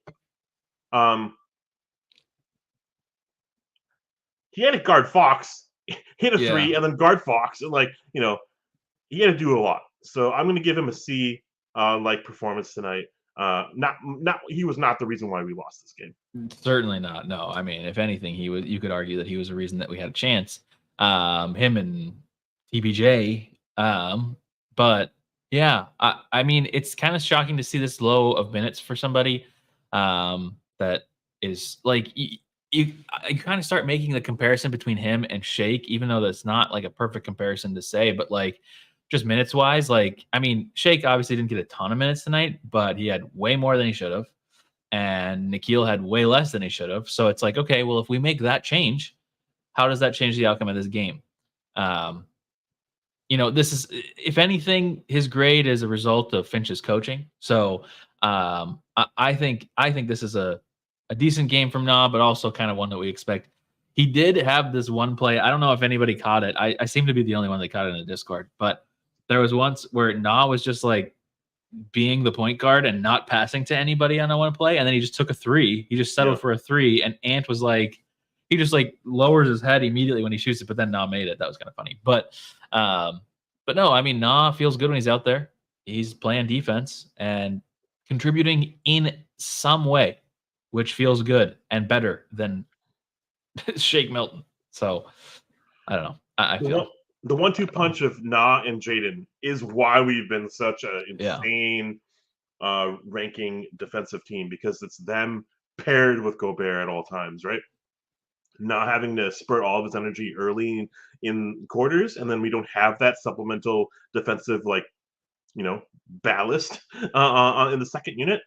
Speaker 2: he had to guard Fox, hit a
Speaker 1: Yeah.
Speaker 2: three, and then guard Fox, and he had to do a lot. So I'm going to give him a C, performance tonight. Not he was not the reason why we lost this game.
Speaker 1: Certainly not. No, I mean, if anything, he was. You could argue that he was the reason that we had a chance. Him and TBJ. But yeah, I mean, it's kind of shocking to see this low of minutes for somebody. That is like you kind of start making the comparison between him and Shake, even though that's not like a perfect comparison to say, but like just minutes wise, like I mean, Shake obviously didn't get a ton of minutes tonight, but he had way more than he should have and Nikhil had way less than he should have. So it's like, okay, well, if we make that change, how does that change the outcome of this game? Um, this is, if anything, his grade is a result of Finch's coaching. So I think this is a decent game from Na, but also kind of one that we expect. He did have this one play. I don't know if anybody caught it. I seem to be the only one that caught it in the Discord, but there was once where Na was just like being the point guard and not passing to anybody on a one play, and then he just took a three. He just settled for a three, and Ant was like, he just like lowers his head immediately when he shoots it, but then Na made it. That was kind of funny. But no, I mean, Na feels good when he's out there. He's playing defense and contributing in some way, which feels good and better than Shake Milton. So I don't know. I feel
Speaker 2: the 1-2 punch of Na and Jaden is why we've been such an insane ranking defensive team, because it's them paired with Gobert at all times, right? Not having to spurt all of his energy early in quarters, and then we don't have that supplemental defensive ballast in the second unit.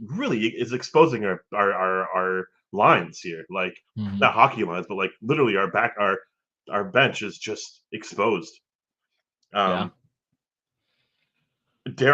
Speaker 2: Really is exposing our lines here, like not hockey lines, but like literally our bench is just exposed. Dare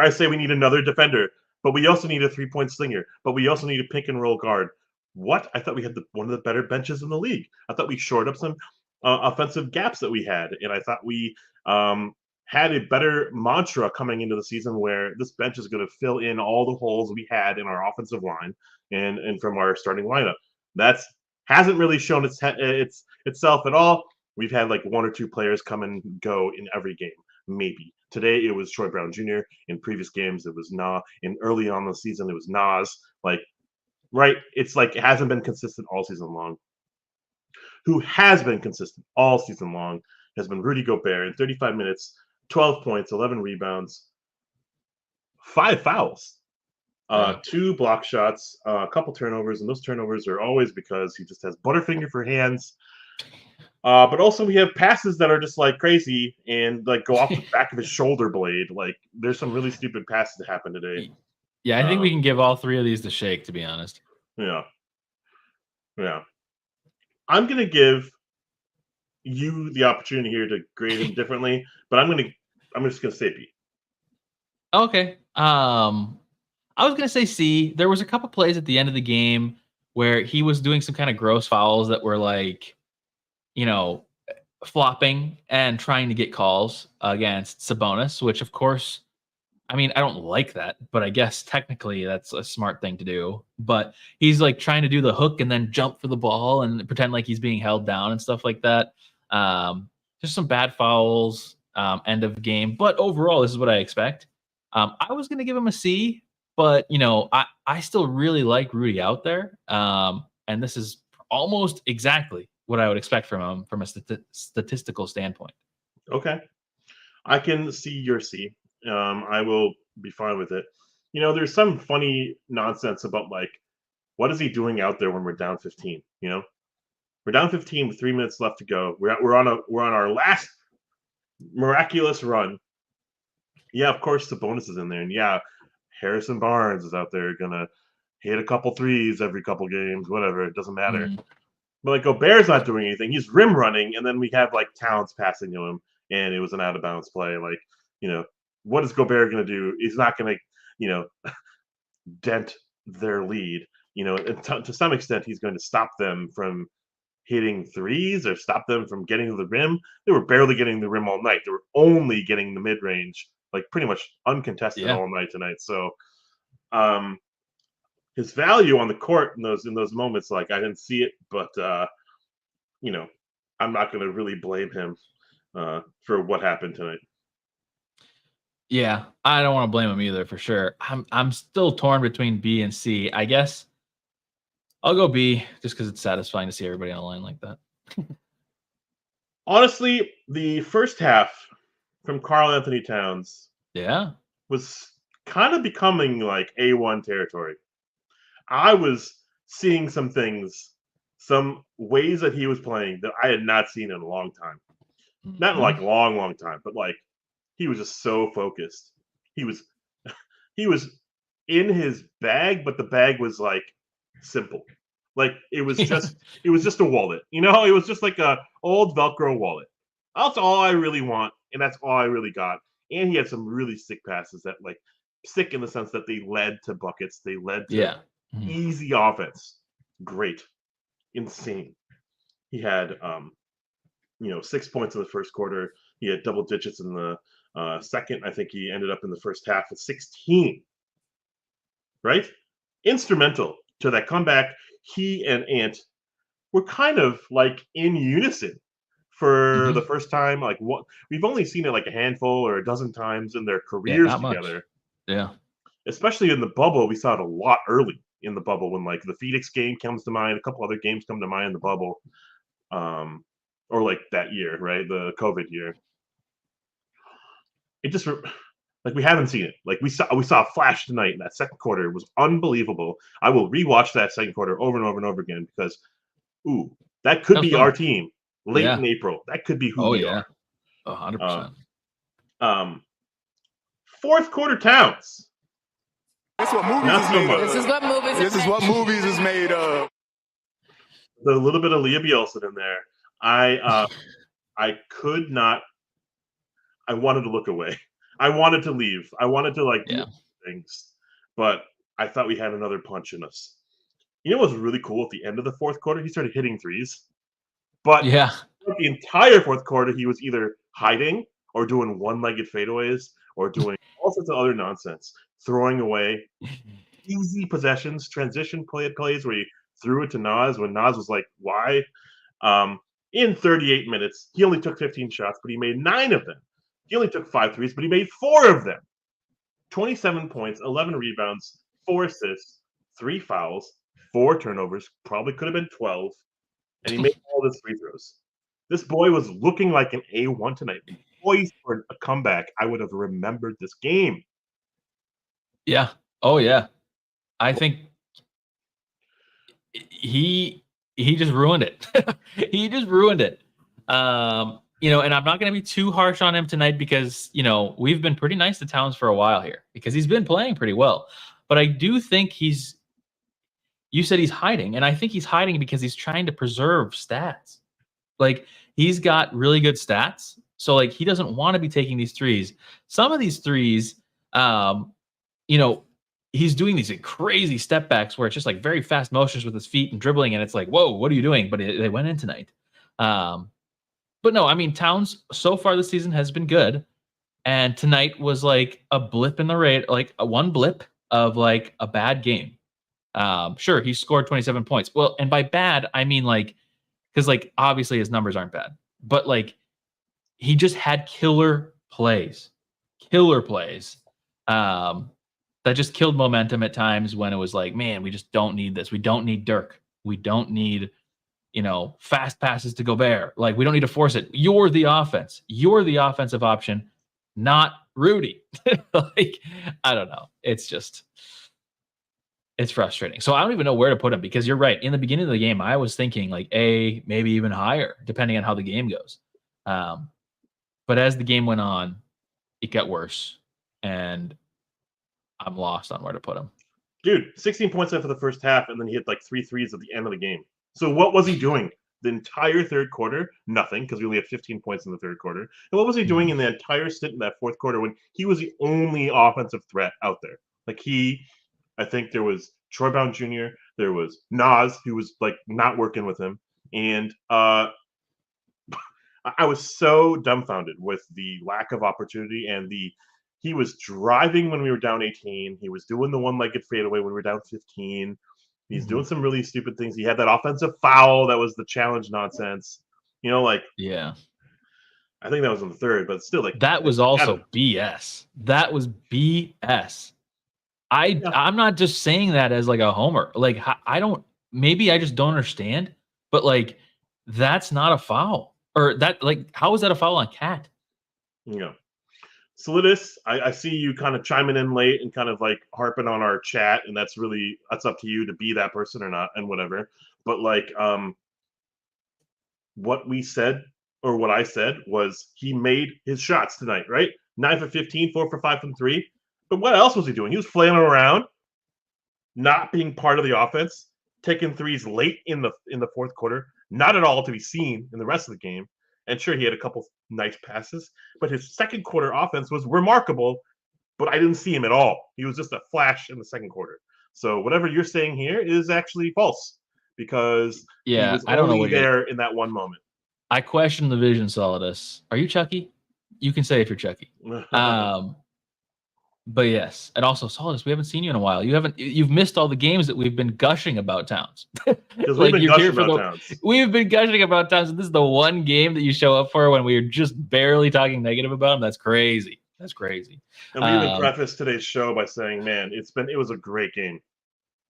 Speaker 2: I say we need another defender, but we also need a 3-point slinger, but we also need a pick and roll guard. What? I thought we had one of the better benches in the league. I thought we shored up some offensive gaps that we had, and I thought we had a better mantra coming into the season where this bench is going to fill in all the holes we had in our offensive line and from our starting lineup. That's hasn't really shown itself at all. We've had like one or two players come and go in every game, maybe. Today it was Troy Brown Jr. In previous games it was Na. And early on in the season it was Naz. Right? It's like it hasn't been consistent all season long. Who has been consistent all season long has been Rudy Gobert in 35 minutes, 12 points, 11 rebounds, 5 fouls, 2 block shots, a couple turnovers, and those turnovers are always because he just has Butterfinger for hands. But also we have passes that are just like crazy and like go off the back of his shoulder blade. Like there's some really stupid passes that happen today.
Speaker 1: Yeah, I think we can give all three of these to Shake, to be honest.
Speaker 2: Yeah. I'm gonna give you the opportunity here to grade him differently, but I'm just gonna say B.
Speaker 1: Okay. I was gonna say C. There was a couple plays at the end of the game where he was doing some kind of gross fouls that were like, flopping and trying to get calls against Sabonis, which of course, I mean, I don't like that, but I guess technically that's a smart thing to do. But he's like trying to do the hook and then jump for the ball and pretend like he's being held down and stuff like that. Just some bad fouls, end of game. But overall, this is what I expect. I was going to give him a C, but I still really like Rudy out there. And this is almost exactly what I would expect from him from a statistical standpoint.
Speaker 2: Okay. I can see your C. I will be fine with it. There's some funny nonsense about like, what is he doing out there when we're down 15? We're down 15 with 3 minutes left to go. We're on our last miraculous run. Yeah, of course the bonus is in there, and yeah, Harrison Barnes is out there gonna hit a couple threes every couple games, whatever. It doesn't matter. But like Gobert's not doing anything. He's rim running, and then we have like Towns passing to him, and it was an out of bounds play. Like, what is Gobert gonna do? He's not gonna, dent their lead. And to some extent, he's going to stop them from hitting threes or stop them from getting to the rim. They were barely getting the rim all night. They were only getting the mid range, like pretty much uncontested all night tonight. So, his value on the court in those moments, like I didn't see it, but I'm not going to really blame him for what happened tonight.
Speaker 1: Yeah, I don't want to blame him either for sure. I'm still torn between B and C. I guess I'll go B just because it's satisfying to see everybody on the line like that.
Speaker 2: Honestly, the first half from Karl Anthony Towns
Speaker 1: Yeah.
Speaker 2: was kind of becoming like A1 territory. I was seeing some things, some ways that he was playing that I had not seen in a long time. Not in like
Speaker 1: Mhm.
Speaker 2: long, long time, but like he was just so focused. He was he was in his bag, but the bag was like simple. Like it was just a wallet. It was just like a old Velcro wallet. That's all I really want, and that's all I really got. And he had some really sick passes that like sick in the sense that they led to buckets, they led to
Speaker 1: Yeah. Mhm.
Speaker 2: easy offense. Great. Insane. He had 6 points in the first quarter. He had double digits in the second. I think he ended up in the first half with 16. Right? Instrumental to that comeback. He and Ant were kind of like in unison for the
Speaker 1: Mhm.
Speaker 2: first time. Like what we've only seen it like a handful or a dozen times in their
Speaker 1: Yeah,
Speaker 2: careers
Speaker 1: not much.
Speaker 2: together.
Speaker 1: Yeah.
Speaker 2: Especially in the bubble, we saw it a lot early in the bubble when like the Phoenix game comes to mind. A couple other games come to mind in the bubble, or like that year, right? The COVID year. It just like we haven't seen it. Like we saw a flash tonight in that second quarter. It was unbelievable. I will rewatch that second quarter over and over and over again because ooh, that could
Speaker 1: That was
Speaker 2: be our
Speaker 1: fun.
Speaker 2: team late
Speaker 1: Yeah.
Speaker 2: in April. That could be who
Speaker 1: Oh
Speaker 2: we
Speaker 1: yeah.
Speaker 2: are. Um,
Speaker 1: 100%.
Speaker 2: um, fourth quarter Towns,
Speaker 3: This is what movies
Speaker 2: not
Speaker 3: is
Speaker 2: so
Speaker 3: made
Speaker 2: much.
Speaker 3: of.
Speaker 4: This is what movies
Speaker 3: This is what movies is made of.
Speaker 2: The little bit of Leah Bielsa in there. I could not. I wanted to look away. I wanted to leave. I wanted to like do
Speaker 1: Yeah.
Speaker 2: things, but I thought we had another punch in us. You know what was really cool at the end of the fourth quarter? He started hitting threes, but
Speaker 1: Yeah.
Speaker 2: the entire fourth quarter he was either hiding or doing one-legged fadeaways or doing all sorts of other nonsense, throwing away easy possessions, transition plays where he threw it to Naz when Naz was like, "Why?" Um, in 38 minutes, he only took 15 shots, but he made 9 of them. He only took 5 threes, but he made 4 of them. 27 points, 11 rebounds, 4 assists, 3 fouls, 4 turnovers, probably could have been 12, and he made all his free throws. This boy was looking like an A1 tonight. Poised for a comeback. I would have remembered this game.
Speaker 1: Yeah. Oh yeah. I think he just ruined it. He just ruined it. And I'm not going to be too harsh on him tonight because, we've been pretty nice to Towns for a while here because he's been playing pretty well. But I do think you said he's hiding, and I think he's hiding because he's trying to preserve stats. Like, he's got really good stats. So, like, he doesn't want to be taking these threes. Some of these threes, um, you know, he's doing these crazy step backs where it's just like very fast motions with his feet and dribbling, and it's like, whoa, what are you doing? But they went in tonight. But no, I mean, Towns so far this season has been good, and tonight was like a blip in the rate, like a one blip of like a bad game. Sure, he scored 27 points. Well, and by bad, I mean like because like obviously his numbers aren't bad, but like he just had killer plays. Um, that just killed momentum at times when it was like, man, we just don't need this. We don't need Dirk. We don't need, fast passes to Gobert. Like, we don't need to force it. You're the offense. You're the offensive option, not Rudy. Like, I don't know. It's frustrating. So I don't even know where to put him because you're right. In the beginning of the game, I was thinking like A, maybe even higher, depending on how the game goes. But as the game went on, it got worse. And I'm lost on where to put him.
Speaker 2: Dude, 16 points for the first half, and then he hit like 3 threes at the end of the game. So what was he doing? The entire third quarter? Nothing, because we only had 15 points in the third quarter. And what was he doing in the entire stint in that fourth quarter when he was the only offensive threat out there? Like I think there was Troy Brown Jr., there was Naz, who was like not working with him, and I was so dumbfounded with the lack of opportunity and he was driving when we were down 18. He was doing the one-legged fadeaway when we were down 15. He's doing some really stupid things. He had that offensive foul that was the challenge nonsense.
Speaker 1: Yeah.
Speaker 2: I think that was in the third, but still,
Speaker 1: That was also BS. That was BS. I'm not just saying that as like a homer. Like I don't. Maybe I just don't understand. But like, that's not a foul. Or that like, how is that a foul on Cat?
Speaker 2: Yeah. Solidus, I see you kind of chiming in late and kind of like harping on our chat, and that's up to you to be that person or not, and whatever. But like, what we said or what I said was he made his shots tonight, right? 9 for 15, 4 for 5 from 3. But what else was he doing? He was flailing around, not being part of the offense, taking threes late in the fourth quarter, not at all to be seen in the rest of the game. And sure, he had a couple nice passes, but his second quarter offense was remarkable, but I didn't see him at all. He was just a flash in the second quarter. So whatever you're saying here is actually false because he was
Speaker 1: I don't know
Speaker 2: only
Speaker 1: what
Speaker 2: there in that one moment.
Speaker 1: I question the vision, Solidus. Are you Chucky? You can say if you're Chucky. But yes, and also Solidus, we haven't seen you in a while. You've missed all the games that we've been gushing about Towns.
Speaker 2: Because we've been gushing about Towns.
Speaker 1: We've been gushing about Towns, and this is the one game that you show up for when we are just barely talking negative about him. That's crazy. That's crazy.
Speaker 2: And we even prefaced today's show by saying, man, it was a great game.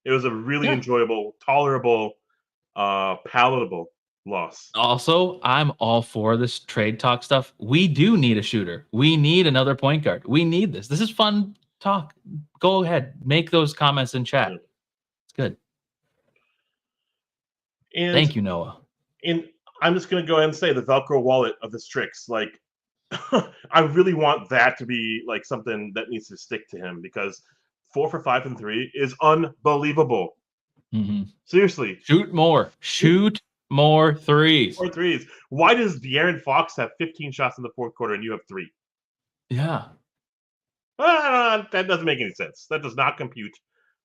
Speaker 2: It was a really enjoyable, tolerable, palatable loss.
Speaker 1: Also, I'm all for this trade talk stuff. We do need a shooter. We need another point guard. We need this. This is fun talk. Go ahead. Make those comments in chat. It's good.
Speaker 2: And
Speaker 1: thank you, Noah.
Speaker 2: And I'm just going to go ahead and say the Velcro wallet of this tricks. Like, I really want that to be like something that needs to stick to him because 4 for 5 and 3 is unbelievable.
Speaker 1: Mm-hmm.
Speaker 2: Seriously.
Speaker 1: Shoot more threes.
Speaker 2: More threes. Why does De'Aaron Fox have 15 shots in the fourth quarter and you have 3?
Speaker 1: Yeah.
Speaker 2: That doesn't make any sense. That does not compute.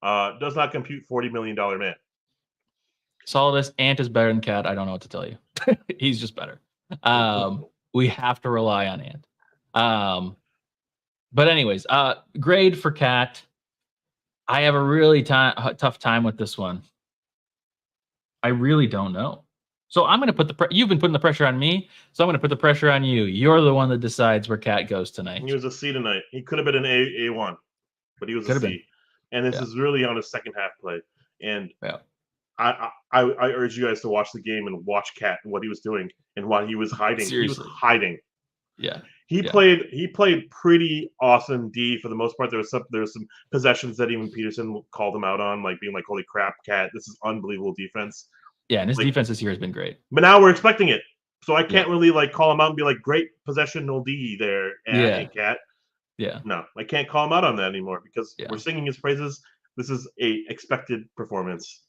Speaker 2: Does not compute $40 million man.
Speaker 1: Solidus, Ant is better than Cat. I don't know what to tell you. He's just better. We have to rely on Ant. But anyways, grade for Cat. I have a really tough time with this one. I really don't know. So I'm going to put you've been putting the pressure on me, so I'm going to put the pressure on you. You're the one that decides where Cat goes tonight.
Speaker 2: He was a C tonight. He could have been an A1, but he was a C. And this is really on his second half play. And I urge you guys to watch the game and watch Cat and what he was doing and what he was hiding.
Speaker 1: Seriously.
Speaker 2: He was hiding.
Speaker 1: Yeah.
Speaker 2: He played pretty awesome D for the most part. There was some possessions that even Peterson called him out on, like being like, "Holy crap, Cat! This is unbelievable defense."
Speaker 1: Yeah, and his defense this year has been great.
Speaker 2: But now we're expecting it, so I can't really like call him out and be like, "Great possessional D there, Cat."
Speaker 1: Yeah.
Speaker 2: No, I can't call him out on that anymore because we're singing his praises. This is a expected performance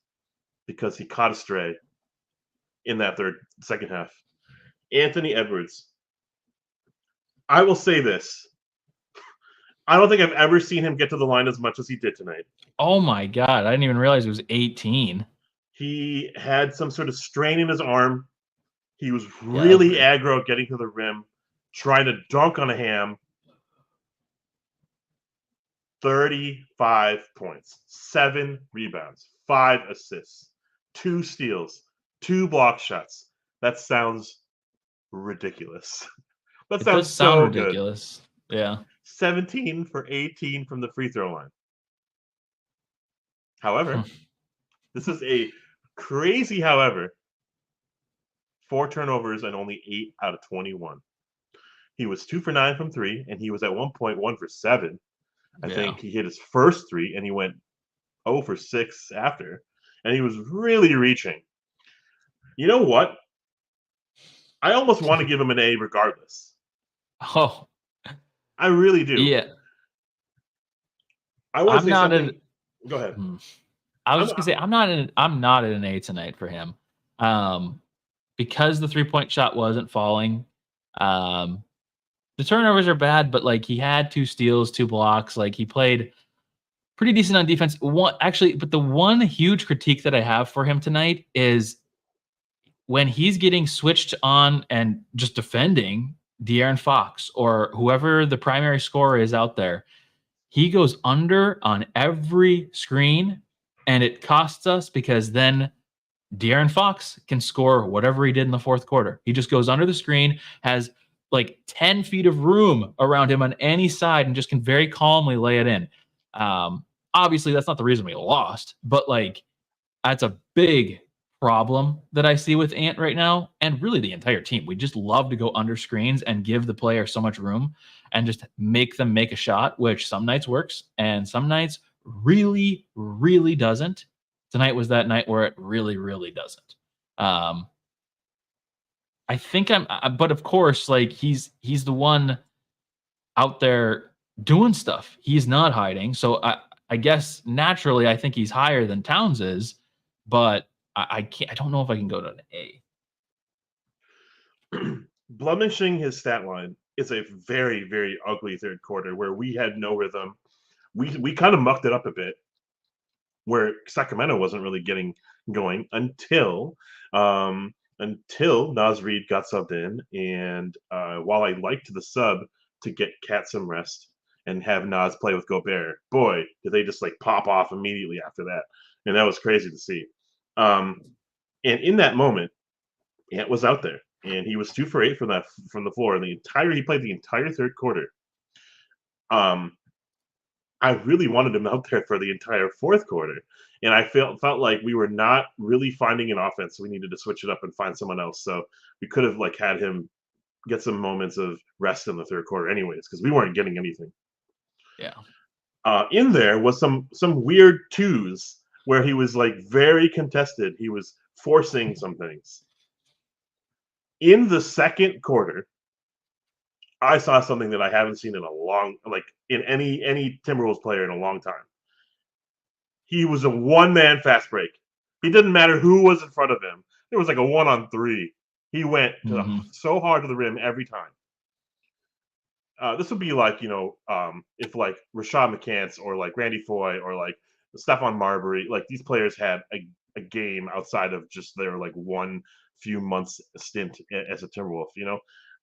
Speaker 2: because he caught a stray in that second half. Anthony Edwards. I will say this. I don't think I've ever seen him get to the line as much as he did tonight.
Speaker 1: Oh my God. I didn't even realize he was 18.
Speaker 2: He had some sort of strain in his arm. He was really aggro getting to the rim, trying to dunk on a ham. 35 points, 7 rebounds, 5 assists, 2 steals, 2 block shots. That sounds ridiculous. That sounds so
Speaker 1: ridiculous.
Speaker 2: Good.
Speaker 1: Yeah.
Speaker 2: 17 for 18 from the free throw line. However, this is a crazy, 4 turnovers and only 8 out of 21. He was 2 for 9 from 3, and he was at 1 for 7. I think he hit his first 3, and he went 0 for 6 after. And he was really reaching. You know what? I almost want to give him an A regardless.
Speaker 1: Oh.
Speaker 2: I really do.
Speaker 1: Yeah.
Speaker 2: I want to say something. Go ahead.
Speaker 1: I was just gonna say I'm not at an A tonight for him. Because the 3-point shot wasn't falling. The turnovers are bad, but like he had 2 steals, 2 blocks. Like he played pretty decent on defense. But the one huge critique that I have for him tonight is when he's getting switched on and just defending De'Aaron Fox or whoever the primary scorer is out there, he goes under on every screen And it costs us because then De'Aaron Fox can score whatever he did in the fourth quarter. He just goes under the screen, has like 10 feet of room around him on any side, and just can very calmly lay it in. Obviously, that's not the reason we lost, but like that's a big problem that I see with Ant right now, and really the entire team. We just love to go under screens and give the player so much room and just make them make a shot, which some nights works and some nights really, really doesn't. Tonight was that night where it really, really doesn't. I think but of course, like he's the one out there doing stuff. He's not hiding. So I guess naturally, I think he's higher than Towns is, but I can't. I don't know if I can go to an A.
Speaker 2: Blemishing his stat line is a very, very ugly third quarter where we had no rhythm. We kind of mucked it up a bit, where Sacramento wasn't really getting going until Naz Reed got subbed in. And while I liked the sub to get Cat some rest and have Naz play with Gobert, boy, did they just like pop off immediately after that. And that was crazy to see. And in that moment, Ant was out there, and he was 2 for 8 from the floor. He played the entire third quarter. I really wanted him out there for the entire fourth quarter, and I felt like we were not really finding an offense. So we needed to switch it up and find someone else. So we could have like had him get some moments of rest in the third quarter, anyways, because we weren't getting anything.
Speaker 1: Yeah.
Speaker 2: In there was some weird twos where he was like very contested. He was forcing some things. In the second quarter, I saw something that I haven't seen in in any Timberwolves player in a long time. He was a one-man fast break. He didn't matter who was in front of him. It was like a 1-on-3. He went so hard to the rim every time. This would be like, if like Rashad McCants or like Randy Foye or like Stephon Marbury, like these players had a game outside of just their like one few months stint as a Timberwolf.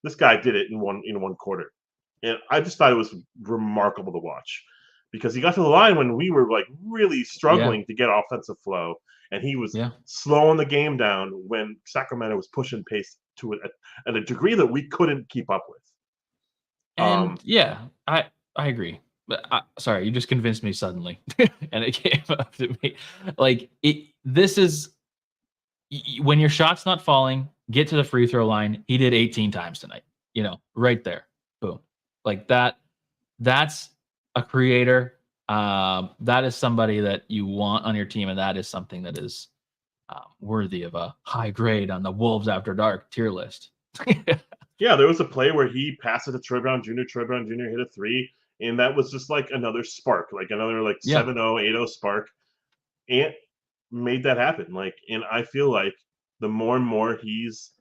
Speaker 2: This guy did it in one quarter, and I just thought it was remarkable to watch because he got to the line when we were like really struggling to get offensive flow, and he was slowing the game down when Sacramento was pushing pace to it at a degree that we couldn't keep up with.
Speaker 1: And I agree. But sorry, you just convinced me suddenly, and it came up to me. Like this is when your shot's not falling, get to the free throw line. He did 18 times tonight. Right there, boom, like that. That's a creator. That is somebody that you want on your team, and that is something that is worthy of a high grade on the Wolves After Dark tier list.
Speaker 2: Yeah, there was a play where he passed it to Troy Brown Jr. Troy Brown Jr. hit a 3, and that was just like another spark, like another like 7-0, 8-0 spark. Ant made that happen. And I feel like the more and more he's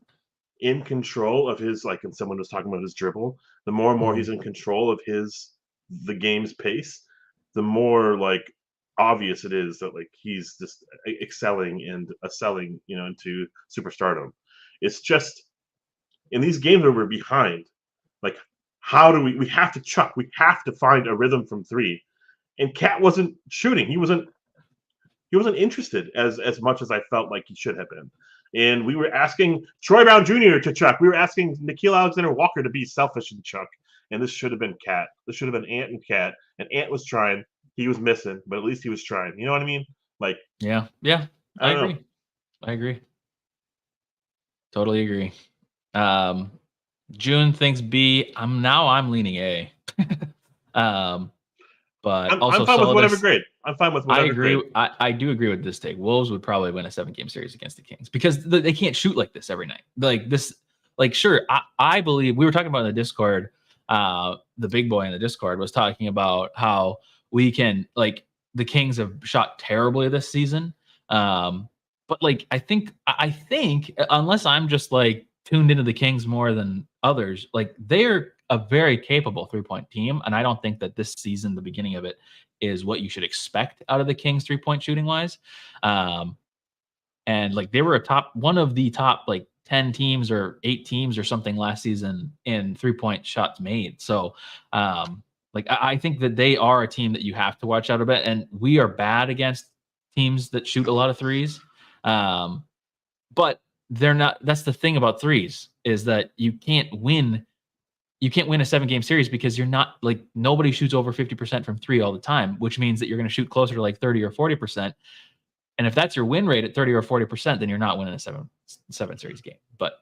Speaker 2: in control of his, like, and someone was talking about his dribble, the more and more he's in control of the game's pace, the more like obvious it is that like he's just excelling and excelling, into superstardom. It's just in these games where we're behind, like how do we have to chuck, we have to find a rhythm from 3, and Cat wasn't shooting. He wasn't interested as much as I felt like he should have been. And we were asking Troy Brown Jr. to chuck. We were asking Nickeil Alexander-Walker to be selfish and chuck. And this should have been Cat. This should have been Ant and Cat. And Ant was trying. He was missing, but at least he was trying. You know what I mean? Like,
Speaker 1: yeah, I agree. Totally agree. June thinks B. I'm leaning A. But
Speaker 2: I'm
Speaker 1: also
Speaker 2: fine with whatever grade. I'm fine with whatever.
Speaker 1: I agree.
Speaker 2: Grade.
Speaker 1: I do agree with this take. Wolves would probably win a 7-game series against the Kings because they can't shoot like this every night. Like this, like sure, I believe we were talking about in the Discord. The big boy in the Discord was talking about how we can, like, the Kings have shot terribly this season. But like I think unless I'm just like tuned into the Kings more than others, like they're a very capable 3-point team, and I don't think that this season, the beginning of it, is what you should expect out of the Kings 3-point shooting wise. And like they were one of the top like 10 teams or 8 teams or something last season in 3-point shots made. So like I think that they are a team that you have to watch out a bit, and we are bad against teams that shoot a lot of threes. But they're not. That's the thing about threes is that you can't win a 7-game series because you're not like nobody shoots over 50% from three all the time, which means that you're going to shoot closer to like 30 or 40%. And if that's your win rate at 30 or 40%, then you're not winning a seven series game. But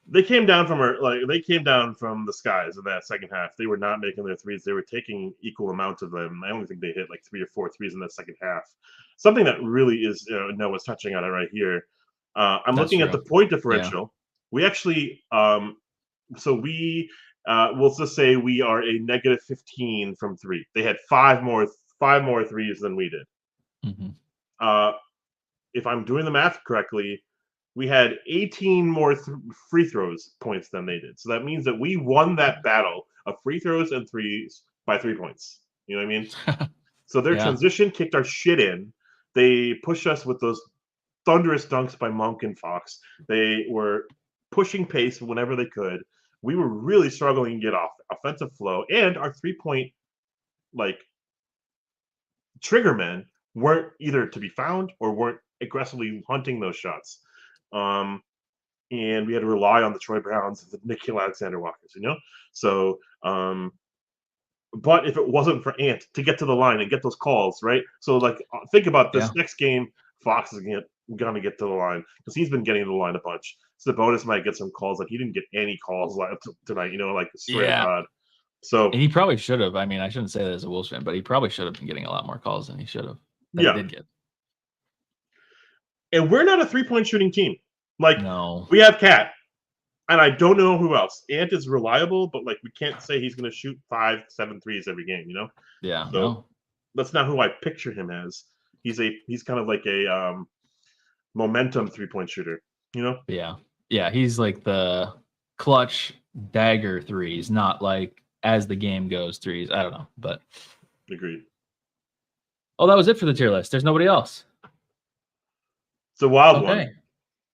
Speaker 2: they came down from the skies in that second half. They were not making their threes. They were taking equal amounts of them. I only think they hit like 3 or 4 threes in that second half. Something that really is Noah's touching on it right here. I'm looking at the point differential. Yeah. We actually we'll just say we are a negative 15 from three. They had five more threes than we did.
Speaker 1: Mm-hmm.
Speaker 2: If I'm doing the math correctly, we had 18 more free throws points than they did. So that means that we won that battle of free throws and threes by 3 points. You know what I mean? So their transition kicked our shit in. They pushed us with those thunderous dunks by Monk and Fox. They were pushing pace whenever they could. We were really struggling to get off offensive flow, and our 3-point trigger men weren't either to be found or weren't aggressively hunting those shots. And we had to rely on the Troy Browns, the Nickeil Alexander Walkers, So, but if it wasn't for Ant to get to the line and get those calls, right? So, think about this next game. Fox is going to get to the line because he's been getting to the line a bunch. Sabonis might get some calls. He didn't get any calls tonight. Swear to God. So
Speaker 1: and he probably should have. I mean, I shouldn't say that as a Wolves fan, but he probably should have been getting a lot more calls than he should have. He did get.
Speaker 2: And we're not a 3-point shooting team.
Speaker 1: No.
Speaker 2: We have Cat, and I don't know who else. Ant is reliable, but we can't say he's going to shoot 5-7 threes every game.
Speaker 1: Yeah.
Speaker 2: So
Speaker 1: no.
Speaker 2: That's not who I picture him as. He's kind of like a momentum 3-point shooter.
Speaker 1: Yeah. He's like the clutch dagger threes, not like as the game goes threes. I don't know, but
Speaker 2: agreed.
Speaker 1: Oh, that was it for the tier list. There's nobody else.
Speaker 2: It's a wild one.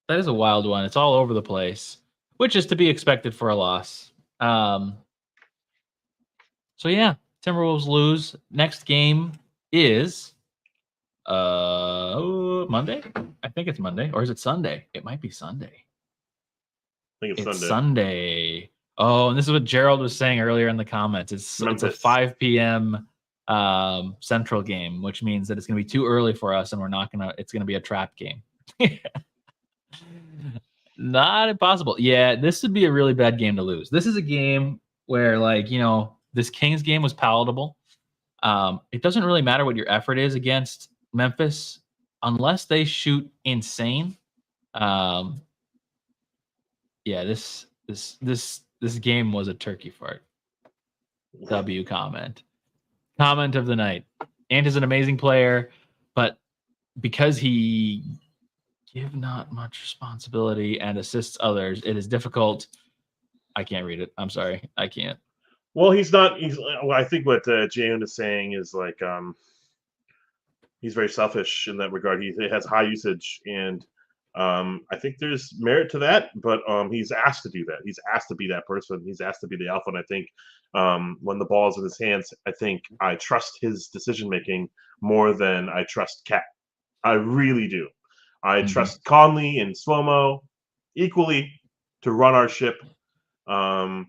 Speaker 1: That is a wild one. It's all over the place, which is to be expected for a loss. So yeah, Timberwolves lose. Next game is Monday. I think it's Monday, or is it Sunday? It might be Sunday.
Speaker 2: I think it's
Speaker 1: Sunday. Oh, and this is what Gerald was saying earlier in the comments. It's a 5 p.m. Central game, which means that it's going to be too early for us, and it's going to be a trap game. Not impossible. Yeah, this would be a really bad game to lose. This is a game where, this Kings game was palatable. It doesn't really matter what your effort is against Memphis unless they shoot insane. This game was a turkey fart. W comment of the night. Ant is an amazing player, but because he give not much responsibility and assists others, it is difficult. I can't read it. I'm sorry. I can't.
Speaker 2: Well, I think what Jayon is saying is he's very selfish in that regard. He has high usage, and I think there's merit to that, but he's asked to do that. He's asked to be that person. He's asked to be the alpha, and I think when the ball is in his hands, I think I trust his decision-making more than I trust Cat. I really do. I trust Conley and Slow-Mo equally to run our ship. And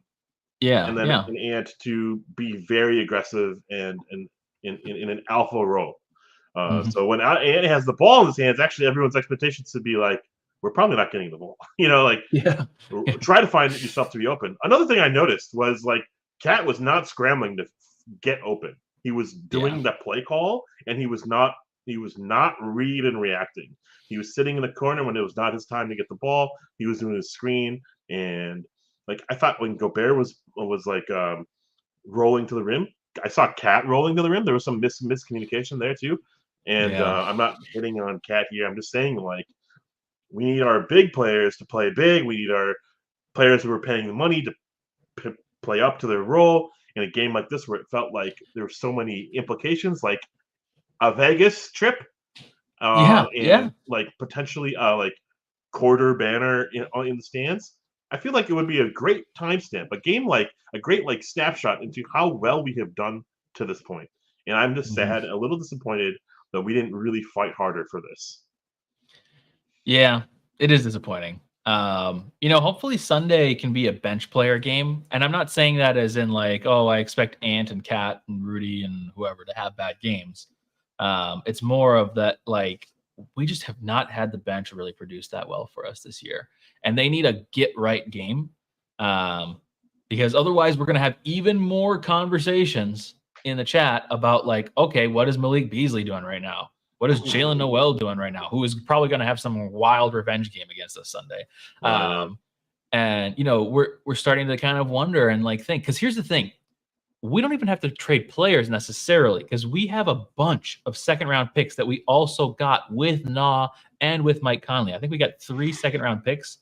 Speaker 2: then an Ant to be very aggressive and in an alpha role. So when Ant has the ball in his hands, actually everyone's expectations to be we're probably not getting the ball. Try to find yourself to be open. Another thing I noticed was Cat was not scrambling to get open. He was doing the play call, and he was not read and reacting. He was sitting in the corner when it was not his time to get the ball. He was doing his screen, and I thought when Gobert was rolling to the rim, I saw Cat rolling to the rim. There was some miscommunication there too. And I'm not hitting on Cat here. I'm just saying we need our big players to play big. We need our players who are paying the money to play up to their role in a game like this where it felt like there were so many implications, like a Vegas trip. Potentially quarter banner in the stands. I feel like it would be a great timestamp, a great snapshot into how well we have done to this point. And I'm just sad, a little disappointed that we didn't really fight harder for this.
Speaker 1: Yeah, it is disappointing. Hopefully Sunday can be a bench player game. And I'm not saying that as in like, oh, I expect Ant and Kat and Rudy and whoever to have bad games. It's more of that, like, we just have not had the bench really produce that well for us this year. And they need a get right game. Because otherwise we're gonna have even more conversations in the chat about like, okay, what is Malik Beasley doing right now? What is Jalen Noel doing right now? Who is probably going to have some wild revenge game against us Sunday? And we're starting to kind of wonder and like think, because here's the thing: we don't even have to trade players necessarily, because we have a bunch of second round picks that we also got with Na and with Mike Conley. I think we got 3 second round picks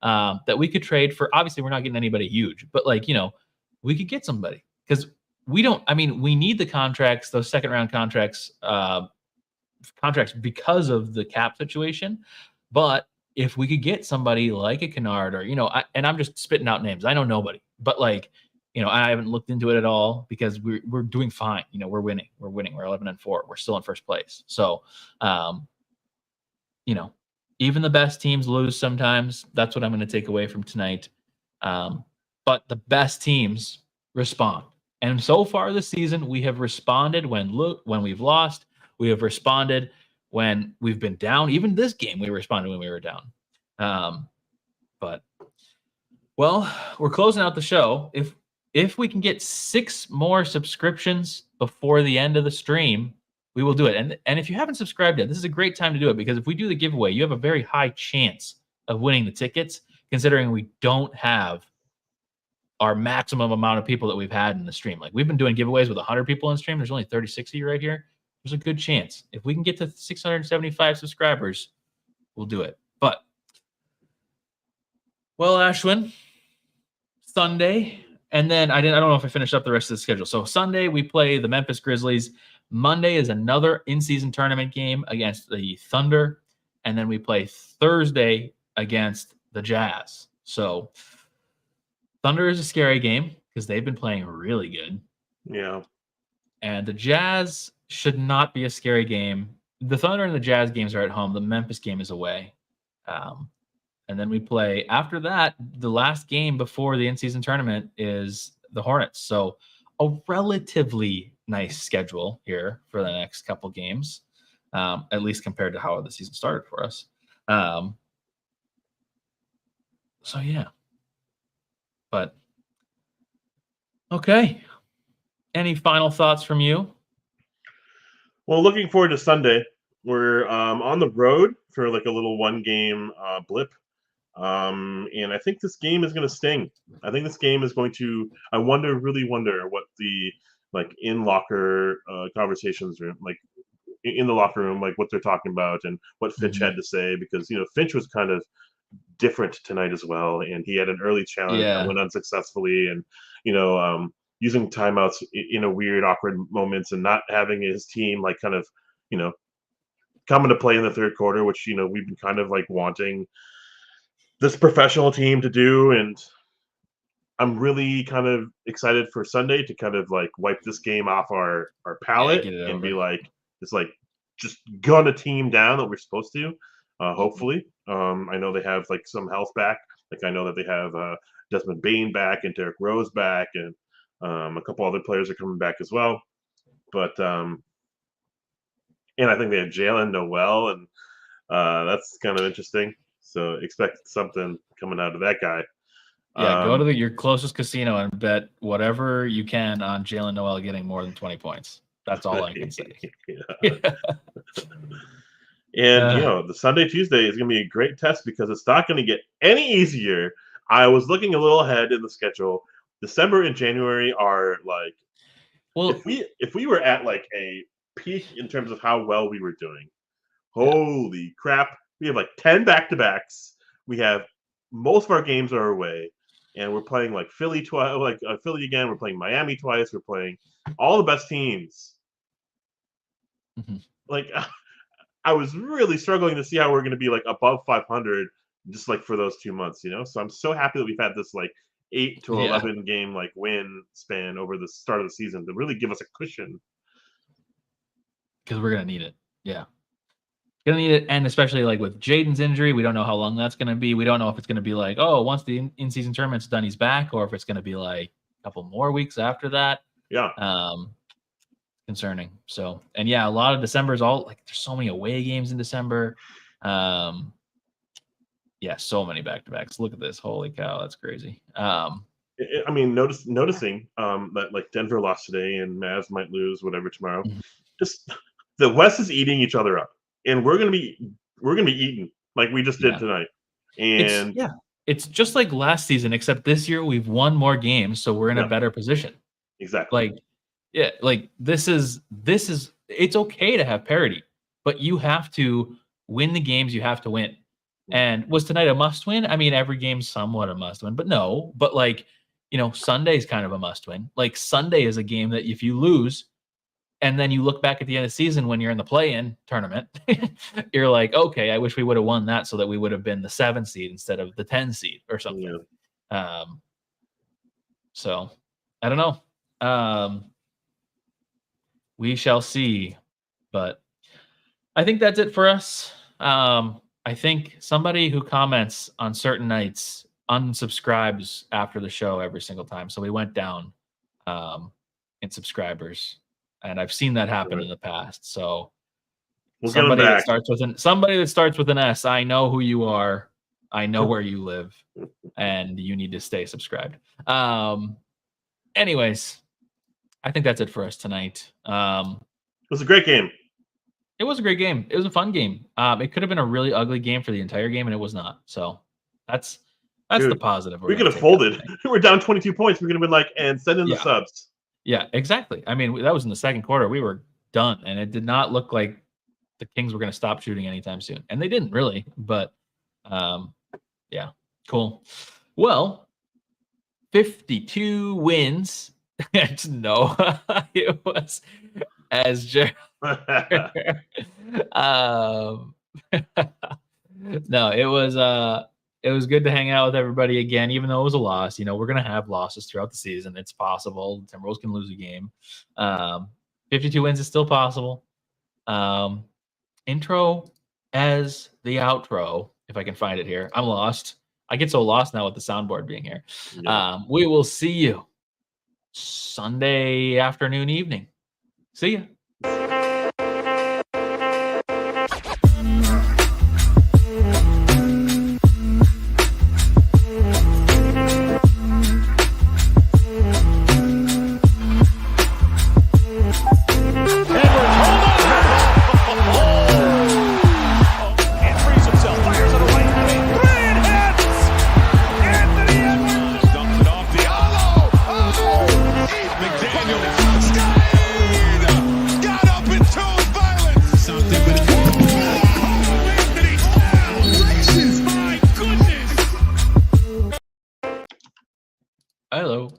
Speaker 1: that we could trade for. Obviously, we're not getting anybody huge, but we could get somebody, because we don't. I mean, we need the contracts, those second round contracts because of the cap situation. But if we could get somebody like a Kennard, or and I'm just spitting out names, I know nobody, but I haven't looked into it at all, because we're doing fine. We're winning. We're 11-4. We're still in first place. So even the best teams lose sometimes. That's what I'm going to take away from tonight. But the best teams respond, and so far this season we have responded when we've lost. We have responded when we've been down. Even this game, we responded when we were down. But we're closing out the show. If we can get 6 more subscriptions before the end of the stream, we will do it. And if you haven't subscribed yet, this is a great time to do it, because if we do the giveaway, you have a very high chance of winning the tickets, considering we don't have our maximum amount of people that we've had in the stream. Like, we've been doing giveaways with 100 people in the stream. There's only 36 of you right here. There's a good chance. If we can get to 675 subscribers, we'll do it. But, Ashwin, Sunday, and then I don't know if I finished up the rest of the schedule. So Sunday we play the Memphis Grizzlies. Monday is another in-season tournament game against the Thunder, and then we play Thursday against the Jazz. So Thunder is a scary game because they've been playing really good.
Speaker 2: Yeah.
Speaker 1: And the Jazz should not be a scary game. The Thunder and the Jazz games are at home. The Memphis game is away. And then we play, after that, the last game before the in-season tournament is the Hornets. So a relatively nice schedule here for the next couple games, at least compared to how the season started for us. So, yeah. But, okay. Any final thoughts from you?
Speaker 2: Well, looking forward to Sunday. We're on the road for like a little 1-game blip. And I think this game is going to sting. I think this game is going to. I really wonder what the in-locker conversations are like in the locker room, like what they're talking about and what Finch had to say, because Finch was kind of different tonight as well, and he had an early challenge that went unsuccessfully, and using timeouts in a weird, awkward moments, and not having his team kind of coming to play in the third quarter, which we've been kind of wanting this professional team to do. And I'm really kind of excited for Sunday to kind of wipe this game off our palate and be just gun a team down that we're supposed to. Hopefully, I know they have some health back. I know that they have Desmond Bane back and Derrick Rose back, and a couple other players are coming back as well. But and I think they have Jalen Noel, and that's kind of interesting. So expect something coming out of that guy.
Speaker 1: Yeah, go to your closest casino and bet whatever you can on Jalen Noel getting more than 20 points. That's all I can say.
Speaker 2: And the Sunday, Tuesday is going to be a great test because it's not going to get any easier. I was looking a little ahead in the schedule. December and January are if we were at a peak in terms of how well we were doing, holy crap. We have 10 back-to-backs. We have most of our games are away, and we're playing Philly twice, Philly again. We're playing Miami twice. We're playing all the best teams. Mm-hmm. I was really struggling to see how we're going to be above 500 just for those 2 months, So I'm so happy that we've had this 8 to 11 game win span over the start of the season to really give us a cushion.
Speaker 1: Because we're going to need it. Yeah. Gonna need it, and especially like with Jaden's injury, we don't know how long that's gonna be. We don't know if it's gonna be like, oh, once the in-season tournament's done, he's back, or if it's gonna be like a couple more weeks after that.
Speaker 2: Yeah.
Speaker 1: Concerning. So, and yeah, a lot of December is all like there's so many away games in December. Yeah, so many back-to-backs. Look at this. Holy cow, that's crazy.
Speaker 2: I mean, noticing that like Denver lost today and Mavs might lose whatever tomorrow. Just the West is eating each other up, and we're gonna be eaten like we just did tonight. And
Speaker 1: it's just like last season, except this year we've won more games, so we're in a better position.
Speaker 2: Exactly.
Speaker 1: Like this is it's okay to have parity, but you have to win the games you have to win. And was tonight a must win? I mean, every game's somewhat a must win, but no. But like, Sunday's kind of a must win. Like Sunday is a game that if you lose, and then you look back at the end of the season when you're in the play-in tournament, you're like, okay, I wish we would have won that so that we would have been the 7 seed instead of the 10 seed or something. So I don't know. We shall see. But I think that's it for us. I think somebody who comments on certain nights unsubscribes after the show every single time. So we went down in subscribers, and I've seen that happen in the past. So somebody that starts with an S, I know who you are. I know where you live, and you need to stay subscribed. Anyways, I think that's it for us tonight.
Speaker 2: It was a great game.
Speaker 1: It was a great game. It was a fun game. It could have been a really ugly game for the entire game, and it was not. So that's the positive.
Speaker 2: We could have folded. We're down 22 points. We're going to be like, and send in the subs.
Speaker 1: Yeah, exactly. I mean, that was in the second quarter. We were done, and it did not look like the Kings were going to stop shooting anytime soon. And they didn't really, but yeah, cool. Well, 52 wins. No, it was as no, it was good to hang out with everybody again, even though it was a loss. We're gonna have losses throughout the season. It's possible. Timberwolves can lose a game. 52 wins is still possible. Intro as the outro, if I can find it here. I'm lost. I get so lost now with the soundboard being here. We will see you Sunday afternoon, evening. See ya. Hello.